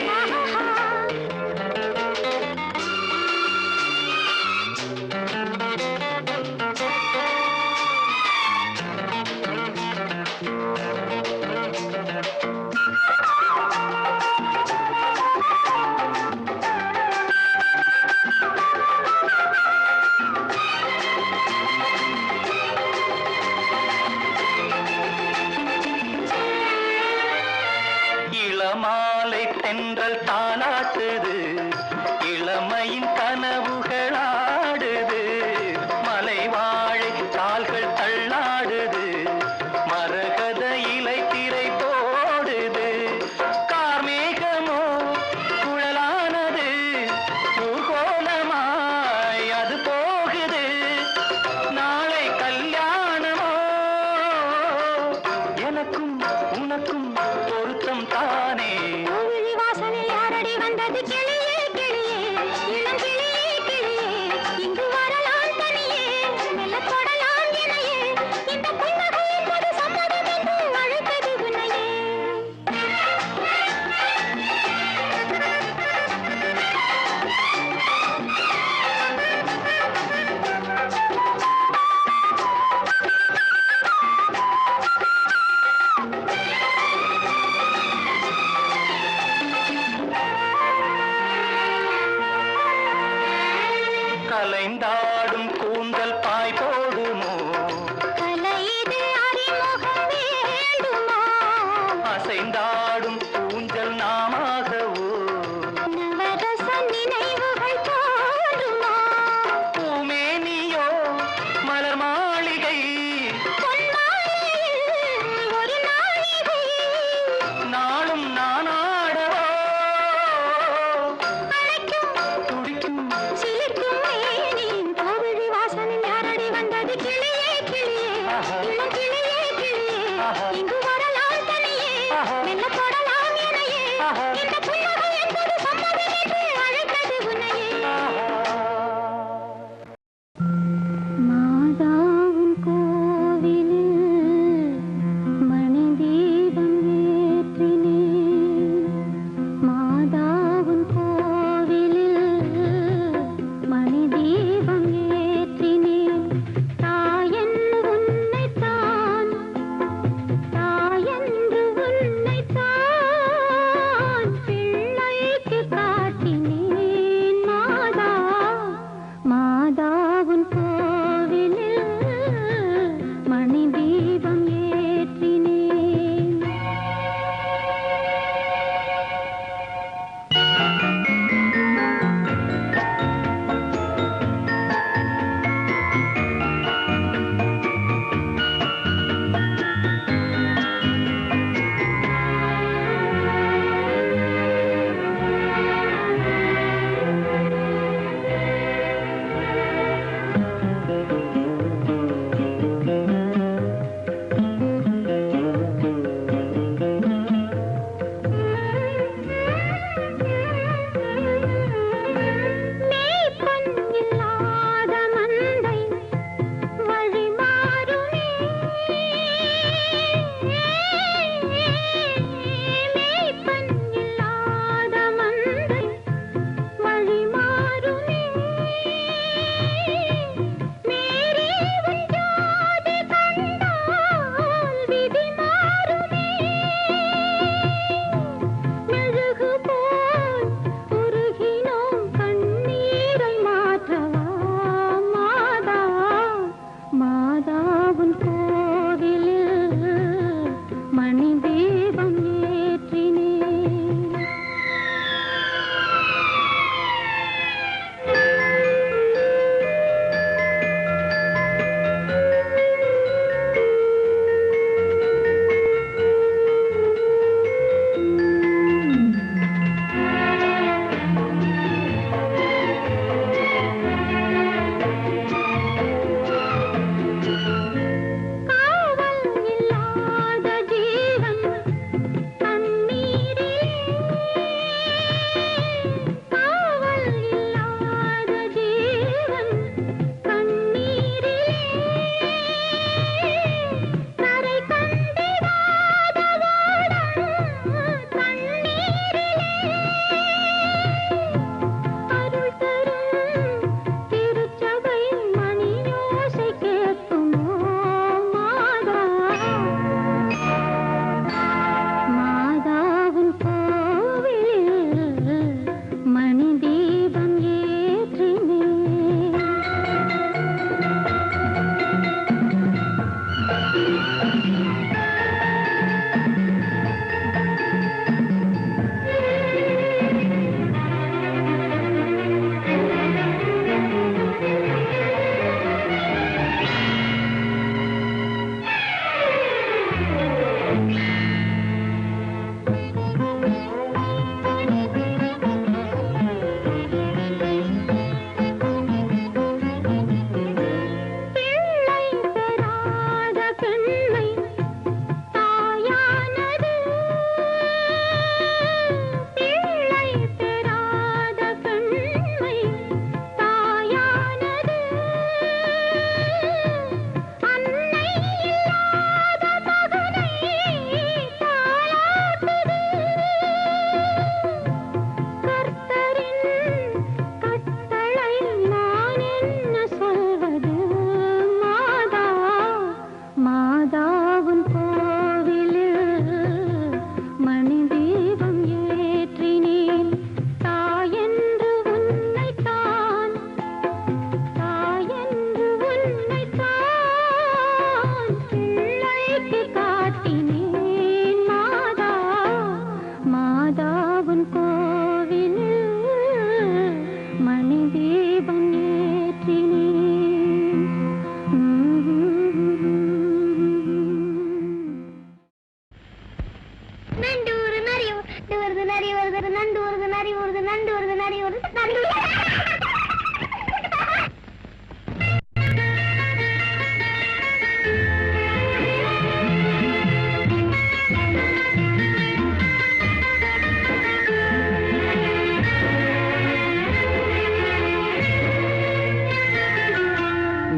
S3: இளமாலை தென்றல் தாளாட்டுது, இளமையின் கனவுகளாடுது, மலை வாழை கால்கள் தள்ளாடுது, மரகத இலை திரை போடுது, கார்மேகமோ குழலானது, ஊர்கோலமாய் அது போகுது, நாளை கல்யாணமோ, எனக்கும் உனக்கும் பொருத்தம் தானே.
S6: பூவிழி வாசலில் யாரடி வந்தது கிளியே கிளியே, இளம் கிளியே கிளியே, இங்கு வரலாம் தனியே, மெல்ல தொடலாம் எனையே, இந்த புன்னகை என்பது சம்மதம் என்று அழைத்தது உன்னையே.
S3: கலைந்தாடும் கூந்தல் பாய் போடுமோ,
S6: கலையிது அறிமுகம் வேண்டுமா,
S3: அசைந்தாடும் ஊஞ்சல் நாமாகவோ,
S6: நவரச நினைவுகள் தோன்றுமா,
S3: பூமேனியோ மலர் மாளிகை,
S6: பொன்மாலையில் ஒரு நாழிகை,
S3: நாளும் நானாடவோ,
S6: அழைக்கும்
S3: துடிக்கும்
S6: சிலிர்க்கும் மேனியின்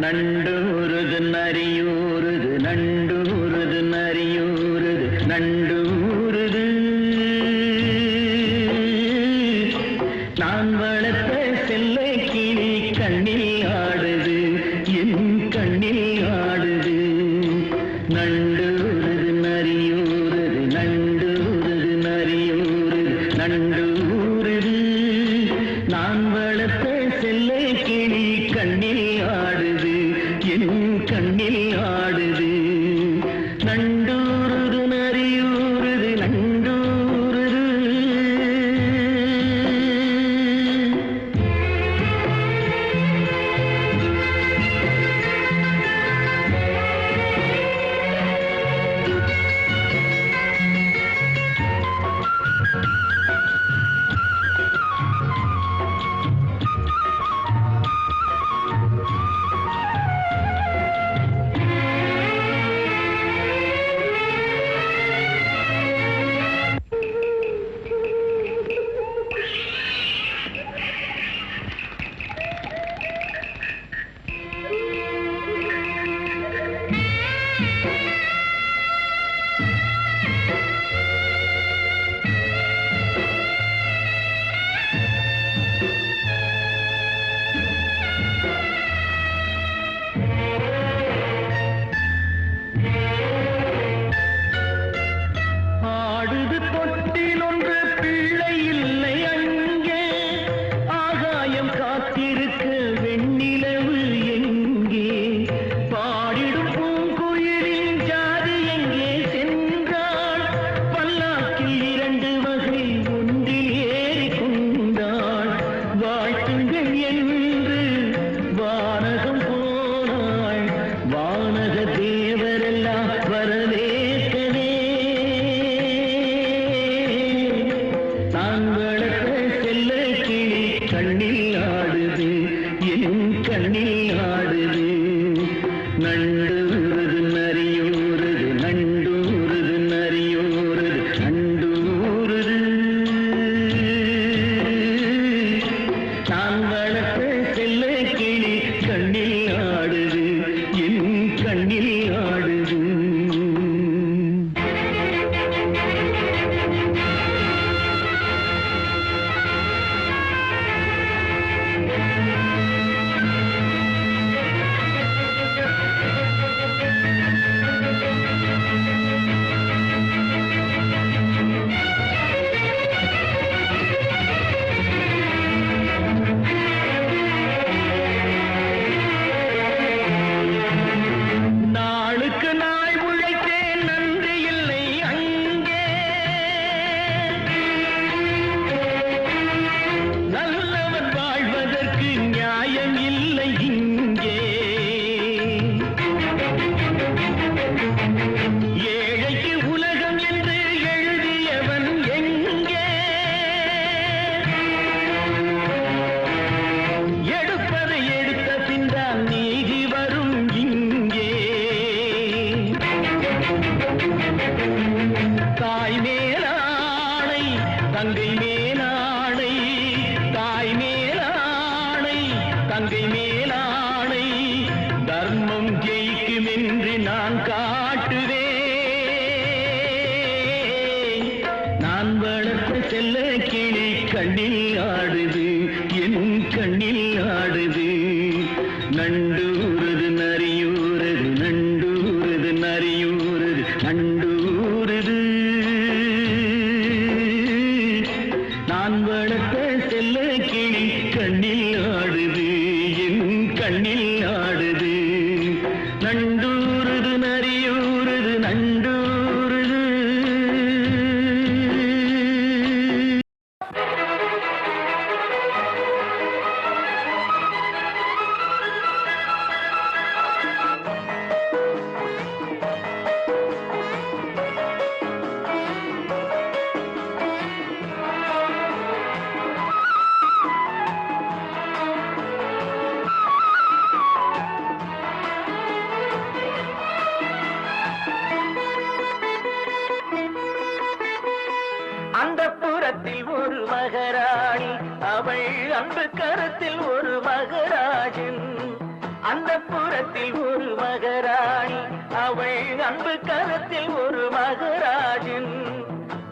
S1: நண்டூருது நரியூருது நண்டூருது நரியூருது நண்டூருது நான் வளர்த்த செல்ல கிளி கண்ணில் ஆடுது என் கண்ணில் ஆடுது நண்டூருது நரியூருது நண்டூருது நரியூருது நண்டூருது நான் வளர்த்த செல்ல கிளி கண்ணில் ஆடுது என் கண்ணில் ஆடுது நண்டூருது நரியூருது நண்டூருது ஆடுது தொட்டில் ஒன்று பிள்ளை இல்லை அங்கே ஆகாயம் காத்திருக்க வெண்ணிலவு எங்கே பாடிடும் பூங்குயிலின் ஜாதி எங்கே சென்றாள் பல்லாக்கில் 2 வகை ஒன்றில் ஏறி கொண்டாள் வாழ்த்துங்கள் என்று வானகம் போனாள் வானக தேவரெல்லாம் வரவேற்கவே நான் வளர்த்த செல்ல கிளி கண்ணில் ஆடுது என் கண்ணில் ஆடுது நண்டூருது நரியூருது நண்டூருது நரியூருது நண்டூருது நான் வளர்த்த செல்ல கிளி கண்ணில் ஆடுது என் கண்ணில் ஆடுது நாளுக்கு நாள் உழைத்தேன் நன்றி இல்லை அங்கே நல்லவன் வாழ்வதற்கு நியாயம் இல்லை இங்கே ஏழைக்கு உலகம் என்று எழுதியவன் எங்கே எடுப்பதை எடுத்த பின்தான் நீதி வரும் இங்கே தாய் மேலாணை தங்கை மேலாணை தாய் மேலாணை தங்கை மேலாணை தர்மம் ஜெயிக்கும் என்று நான் காட்டுவேன் நான் வளர்த்த செல்ல கிளி கண்ணில் ஆடுது என் கண்ணில் ஆடுது நண்டூருது நரியூருது நண்டூருது நரியூருது நண்டூருது நான் வளர்த்த செல்ல கிளி கண்ணில் ஆடுது என் கண்ணில் ஆடுது நண்டூருது நரியூருது நண்டூருது உள்ளத்தில் ஒரு மகராணி, அவள் அன்பு கரத்தில் ஒரு மகராஜன்.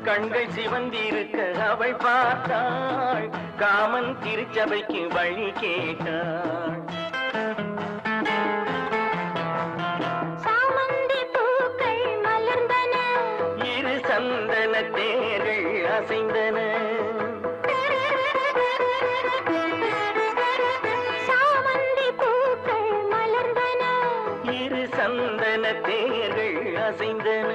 S1: கண்கள் சிவந்திருக்க அவள் பார்த்தாள், காமன் திருச்சபைக்கு வழி கேட்டாள்.
S6: சாமந்தி பூக்கள் மலர்ந்தன,
S1: இரு சந்தன தேர்கள் அசைந்தன.
S6: சாமந்தி பூக்கள் மலர்ந்தன,
S1: இரு சந்தன தேர்கள் அசைந்தன.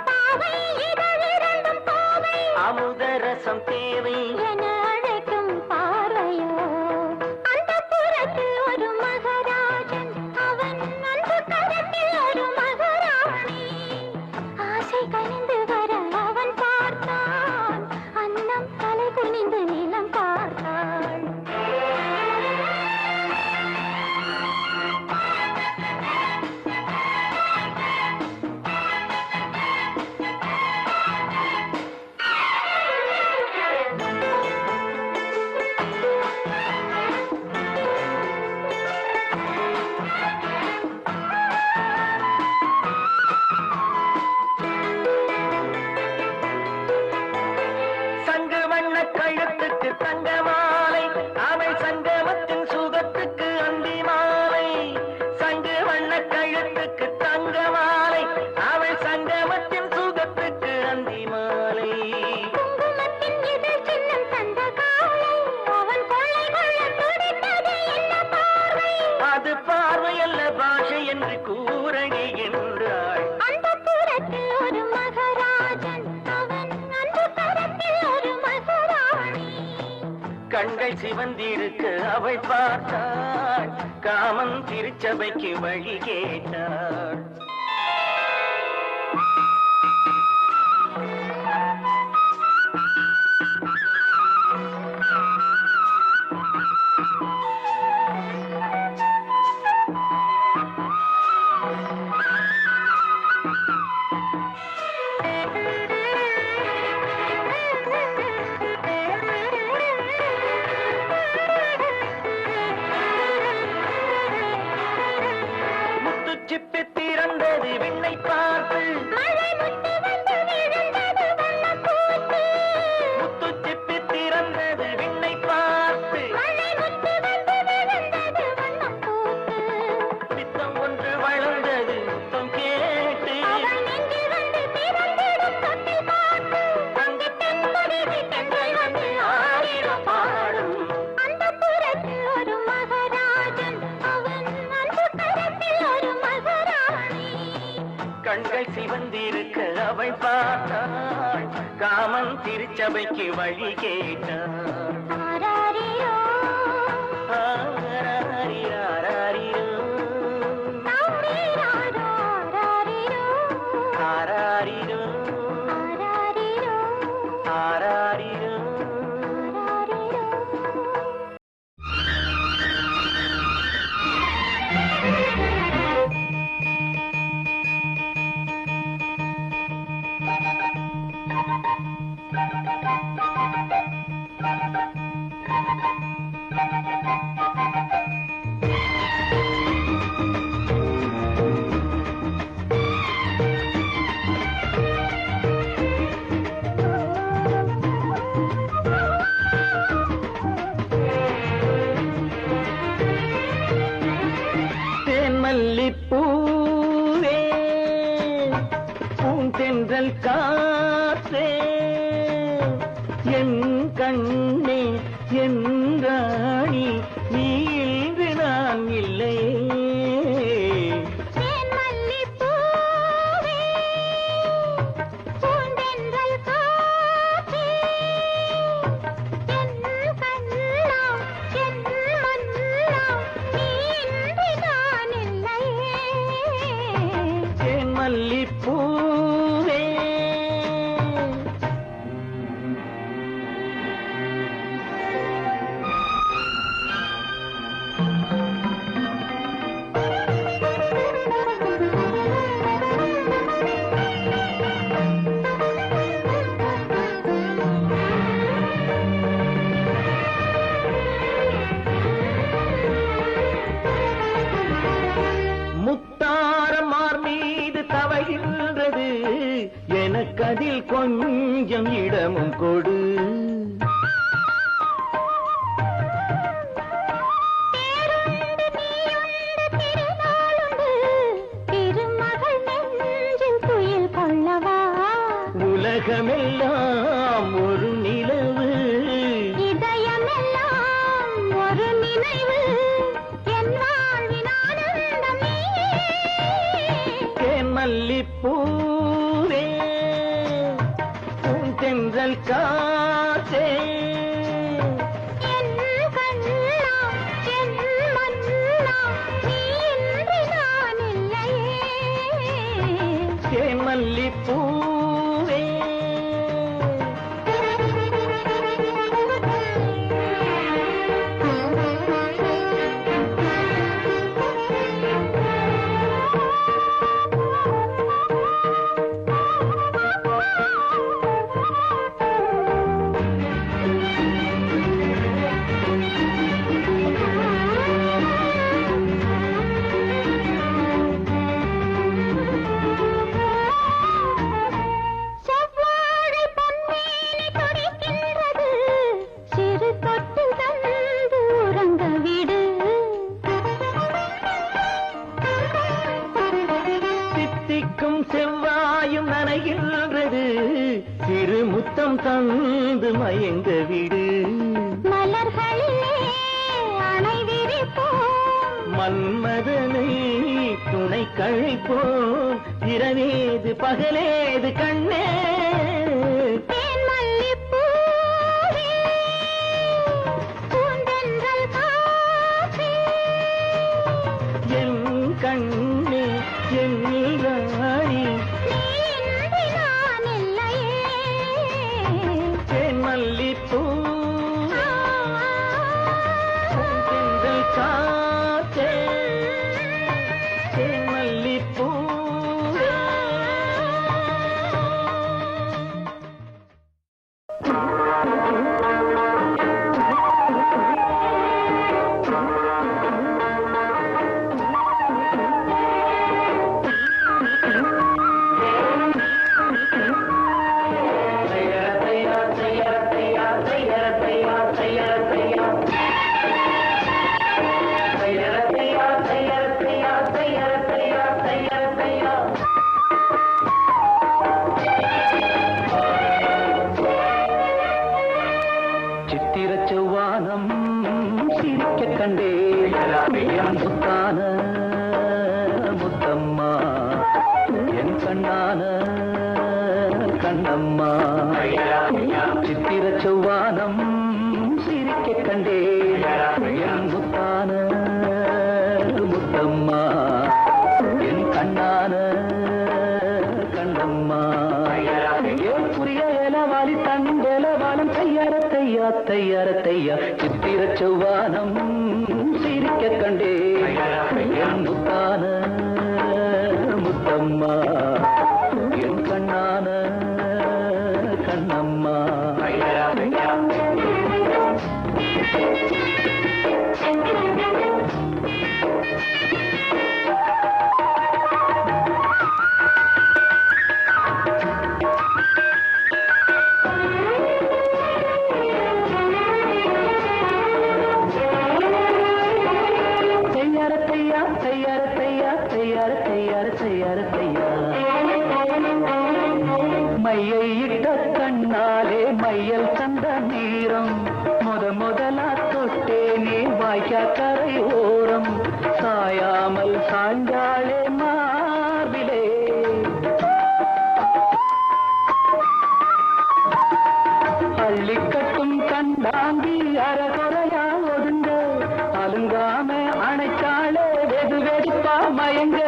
S6: பாவை இதழிரண்டும் பாவை
S1: அமுதரசம் தேவை
S6: என அழைக்கும் பார்வையோ. அந்தப்புறத்தில் ஒரு மகராஜன், அவன் அன்பு கரத்தில் ஒரு மகராணி. ஆசை கனிந்து வர அவன் பார்த்தான், அன்னம் தலை குனிந்து நிலம் பார்த்தாள்.
S1: சங்க வண்ண கழுத்துக்கு தங்க மாலை, அவள் சங்கமத்தின் சுகத்துக்கு அந்தி மாலை. சங்கு வண்ண கழுத்துக்கு தங்க மாலை, அவள் சங்கமத்தின் சுகத்துக்கு அந்தி மாலை.
S6: குங்குமத்தின் இதழ் சின்னம் தந்த காலை, அவன் கொள்ளை கொள்ள துடித்தது என்ன பார்வை.
S1: அது பார்வை அல்ல பாஷை என்று கூறடி என்றாள்.
S6: அந்தப்புறத்தில் ஒரு மகராஜன், அவன் அன்பு கரத்தில் ஒரு மகராணி.
S1: கண்கள் சிவந்திருக்க அவள் பார்த்தாள், காமன் திருச்சபைக்கு வழி கேட்டாள். முத்துச்சிப்பி திறந்தது விண்ணை பார்த்து,
S6: மழை முத்து வந்து விழுந்தது வண்ணப்பூத்து.
S1: முத்துச்சிப்பி திறந்தது விண்ணை பார்த்து.
S6: மழை முத்து வந்து விழுந்தது வண்ணப்பூத்து.
S1: பித்தம் ஒன்று வளர்ந்தது முத்தம் கேட்டு,
S6: அவள் நெஞ்சில் வந்து பிறந்திடும் தொட்டில் பார்த்து.
S1: தங்கத் தென்பொடிகை தென்றல் வந்து ஆயிரம் பாடும்.
S6: அந்தப்புறத்தில் ஒரு மகராஜன், அவன் அன்பு கரத்தில் ஒரு மகராணி.
S1: கண்கள் சிவந்திருக்க அவள் பார்த்தாள், காமன் திருச்சபைக்கு வழி கேட்டாள்.
S6: ஆராரிரோ,
S1: ஆராரிராரிரோ,
S6: தாரீராரோ, ஆராரிரோ,
S1: ஆராரிரோ,
S6: ஆராரிரோ,
S1: ஆராரிரோ.
S6: ஆராரிரோ.
S1: தேன்மல்லிப்பூவே, பூந்தென்றல் காற்றே, என் கண்ணே என் ராணி, நீ இன்று நான் இல்லையே.
S6: தேன்மல்லிப்பூவே, பூந்தென்றல் காற்றே, என் கண்ணா, என் மன்னா, நீ இன்றி நான் இல்லையே.
S1: தேன்மல்லிப்பூவே. மனதில் கொஞ்சம் இடமும் கொடு. உலகமெல்லாம் ஒரு நிலவு,
S6: இதயமெல்லாம் ஒரு நினைவு, என் வாழ்வின் ஆனந்தம் நீயே.
S1: தேன் மல்லிப்பூவே, பூந்தென்றல் காற்றே,
S6: என் கண்ணா, என் மன்னா, நீ இன்றி நான் இல்லையே.
S1: தேன் மல்லிப்பூவே.
S6: செவ்வாழை பொன்மேனி துடிக்கின்றது, சிறு தொட்டு தந்து உறங்க விடு.
S1: தித்திக்கும் செவ்வாயும் நனைகின்றது, சிறு முத்தம் தந்து மயங்க விடு.
S6: மலர்களிலே அணை விரிப்போம்,
S1: மன்மதனை துணை கழிப்போம், இரவேது பகலேது கண்ணே.
S6: தேன் மல்லிப்பூவே, பூந்தென்றல் காற்றே,
S1: என் கண்ணே என் ராணி,
S6: நீ இன்றி நான் இல்லையே.
S1: தேன் மல்லிப்பூ தென்றல் காற்றே, தேன் மல்லிப்பூ. சித்திர செவ்வானம் சிரிக்க கண்டே, என் முத்தான முத்தம்மா, என் கண்ணான கண்ணம்மா. சித்திர செவ்வானம் சிரிக்க கண்டே, என் முத்தான முத்தம்மா, என் கண்ணான கண்ணம்மா. ஏன் புரிய ஏலவாலி தண்டேலவாலம் தையார தையா தையார தையா. சித்திர செவ்வானம் சிரிக்க கண்டே, என் முத்தான முத்தம்மா, என் கண்ணான கண்ணம்மா. தையார தையா தையார தையா தையார தையார தையார தையா. மையை இட்ட கண்ணாலே மையல் தந்த நீரம், முதலா தொட்டேனே வாய்க்கா கரை ஓரம். சாயாமல் சாய்ந்தாளே மார்பிலே, அள்ளிக்கட்டும் கண்டாங்கி அரகுறையா ஒதுங்க, அலுங்காம அணைச்சாளே வெது வெதுப்பா மயங்க.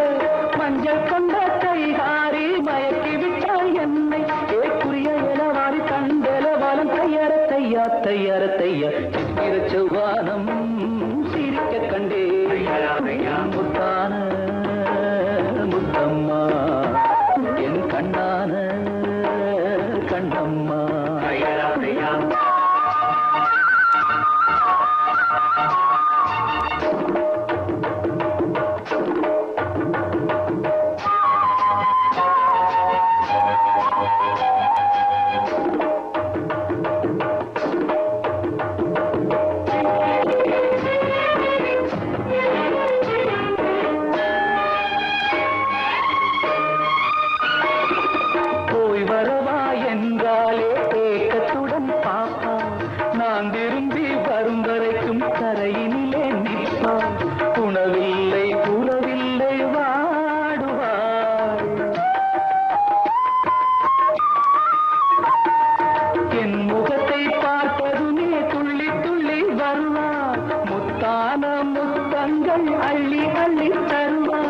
S1: மஞ்சள் கொண்ட கைகாரி மயக்கி விட்டாள் என்னை, ஏக்குரிய இளவாரி தண்டெலவாலம் தையார தையா தையார தையா. சித்திர செவ்வானம் சிரிக்க கண்டே, முத்தான முத்தம்மா, என் கண்ணான கண்ணம்மா. அள்ளி அள்ளி தருவா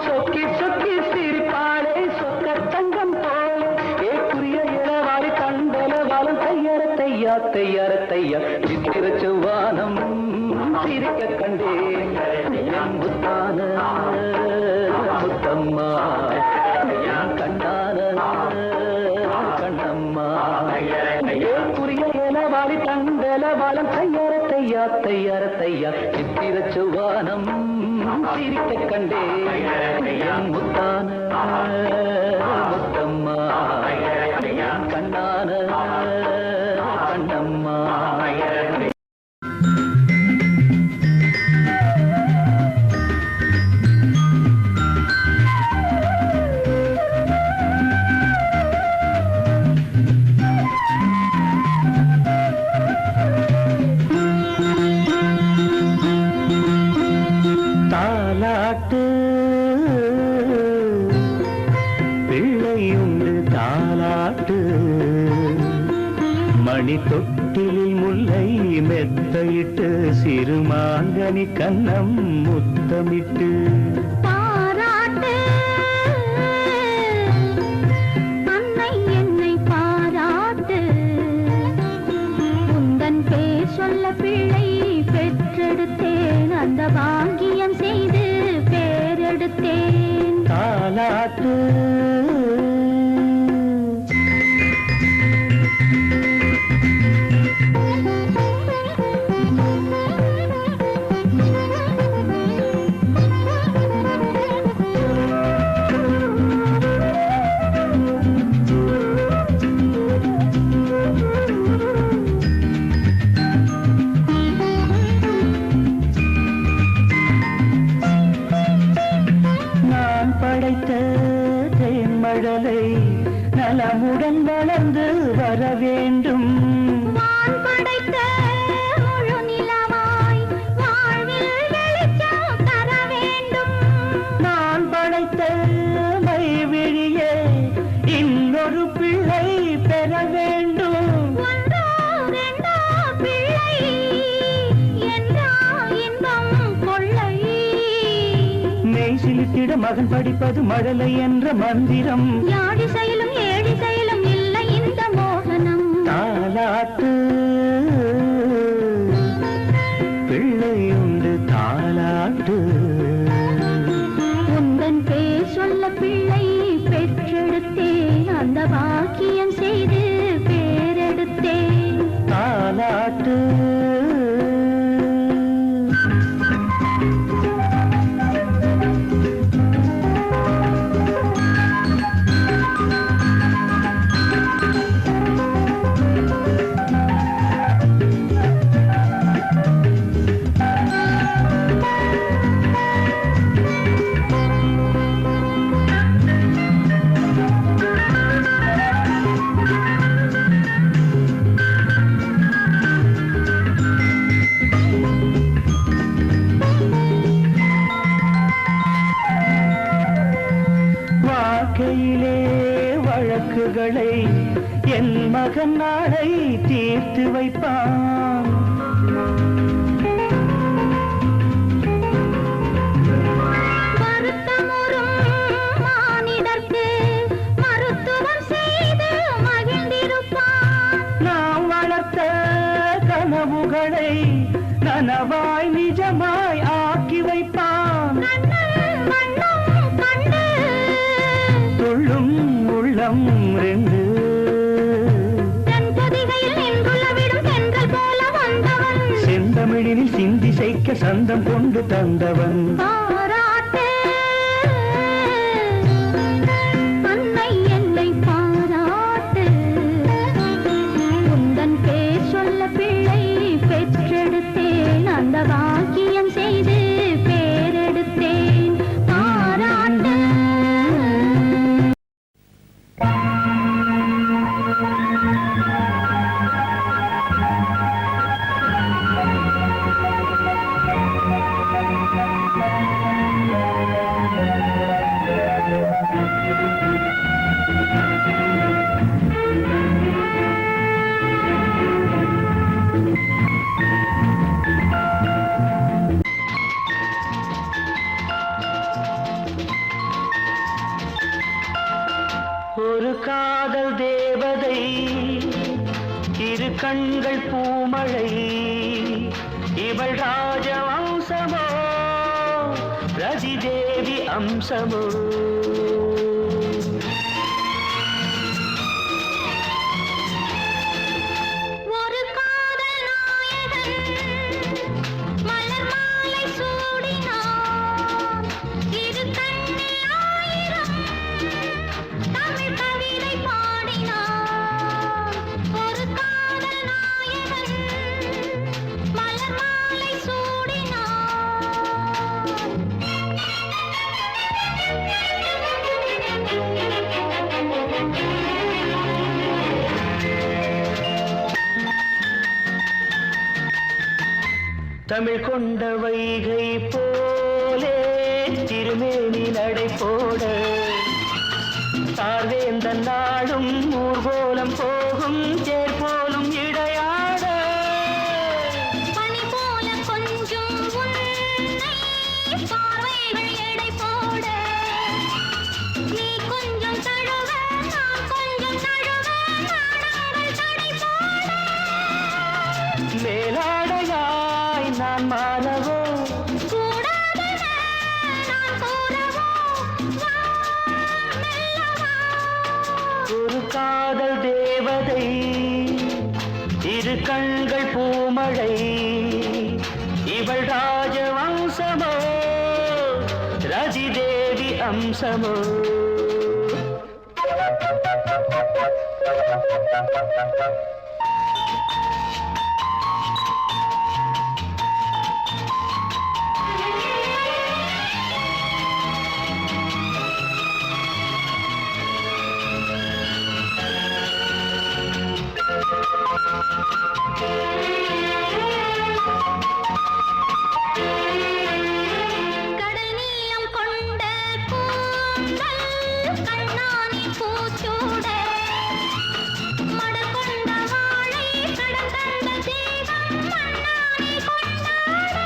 S1: சொக்கி சொக்கி சிரிப்பாளே சொக்க தங்கம் போல ஏக்குரிய இளவாரி கண்டலவாலும் தையர தையா தையர தையா சித்திர செவ்வானம் சிரிக்க கண்டேன் என் முத்தான முத்தம்மா என் கண்ணான கண்ணம்மா ஏக்குரிய இளவாரி கண்டலவாலும் தையர தையா தையர தையா சித்திர செவ்வானம் சிரிக்க கண்டேன் என் முத்தான முத்தம்மா என் கண்ணான கண்ணம்மா தாலாட்டு பிள்ளையுண்டு தாலாட்டு மணி தொட்டிலில் முல்லை மெத்தையிட்டு சிறுமாங்கனி கண்ணம் முத்தமிட்டு
S6: பாராட்டு அன்னை என்னை பாராட்டு உந்தன் பேர் சொல்ல பிள்ளை பெற்றெடுத்தேன் அந்த பாக்கியம் செய்து பேரெடுத்தேன்
S1: தாலாட்டு நான் படைத்த தேன்மழலை நலமுடன் வளர்ந்து வர வேண்டும்
S6: வான் படைத்த முழு நிலவாய் வாழ்வில் வெளிச்சம் தர வேண்டும்
S1: நான் படைத்த மைவிழியே இன்னொரு பிள்ளை பெற வேண்டும்
S6: ஒன்றோ ரெண்டோ பிள்ளை என்றா இன்பம் கொள்ளை
S1: மெய் சிலித்திட மகன் படிப்பது மழலை என்ற மந்திரம்
S6: யாழி செயலும் ஏழி செயலும் இல்லை இந்த மோகனம்
S1: தாலாட்டு பிள்ளையுண்டு தாலாட்டு
S6: உந்தன் பேர் சொல்ல பிள்ளை பெற்றெடுத்தேன் அந்த பாக்கியம் செய்து பேரெடுத்தேன்
S1: தாலாட்டு வாழ்க்கையிலே வழக்குகளை என் மகன் நாளை தீர்த்து வைப்பான்
S6: வருத்தமுறும் மானிடர்க்கு மருத்துவம் செய்து மகிழ்ந்திருப்பான்
S1: நாம் வளர்த்த கனவுகளை நனவாய் நிஜமாய் ஆக்கி வைப்பான்
S6: கண்ணன் வண்ணம் கண்டு
S1: துள்ளும் உள்ளம் ரெண்டு
S6: தென்பொதிகையில் நின்றுள்ள விடும் தென்றல் போல வந்தவன்
S1: செந்தமிழில் சிந்தி செய்க்க சந்தம் கொண்டு தந்தவன்
S6: பாராட்டு அன்னை என்னை பாராட்டு உந்தன் பேர் சொல்ல பிள்ளை பெற்றெடுத்தேன் அந்த பாக்கியம் செய்து பேரெடுத்தேன் பாராட்டு
S1: காதல் தேவதை இரு கண்கள் பூமழை இவள் ராஜவம்சமோ ரதி தேவி அம்சமோ
S6: ஒரு காதல் நாயகன் மலர் மாலை சூடினான் இரு கண்ணில் ஆயிரம் தமிழ் கவிதை பாடினான் ஒரு காதல் நாயகன் மலர் மாலை
S1: தமிழ் கொண்ட வைகை போலே திருமேனி நடை போட சார்வேந்த நாடும் ஊர்கோலம் போகும் தேர் போலும் இடையாட
S6: பனி போல கொஞ்சம் உன்னை பார்வைகள் எடை போட நீ கொஞ்சம் தழுவ நான் கொஞ்சம் தழுவ நாடங்கள் தடை போட
S1: மேலாடையாய் நான் மாறவோ
S6: கூடாதென நான் கூறவோ வா மெல்லவா
S1: ஒரு காதல் தேவதை இரு கண்கள் பூமழை இவள் ராஜவம்சமோ ரதி தேவி அம்சமோ
S6: கடல் நீளம் கொண்ட கூந்தல் கண்ணானி பூச்சூட மடல் கொண்ட வாழை கடல் கண்ட தீபம் மண்ணானி கொண்டாட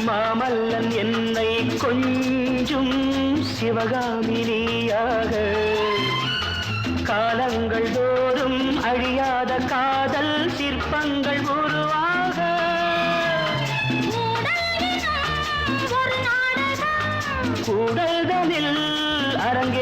S1: மாமல்லன் என்னை கொஞ்சும் சிவகாமினியாக காலங்கள் தோறும் அழியாத காதல் சிற்பங்கள் உருவாக
S6: மூடலினம் ஒரு நாடகம்
S1: கூடல்தனில் அரங்கே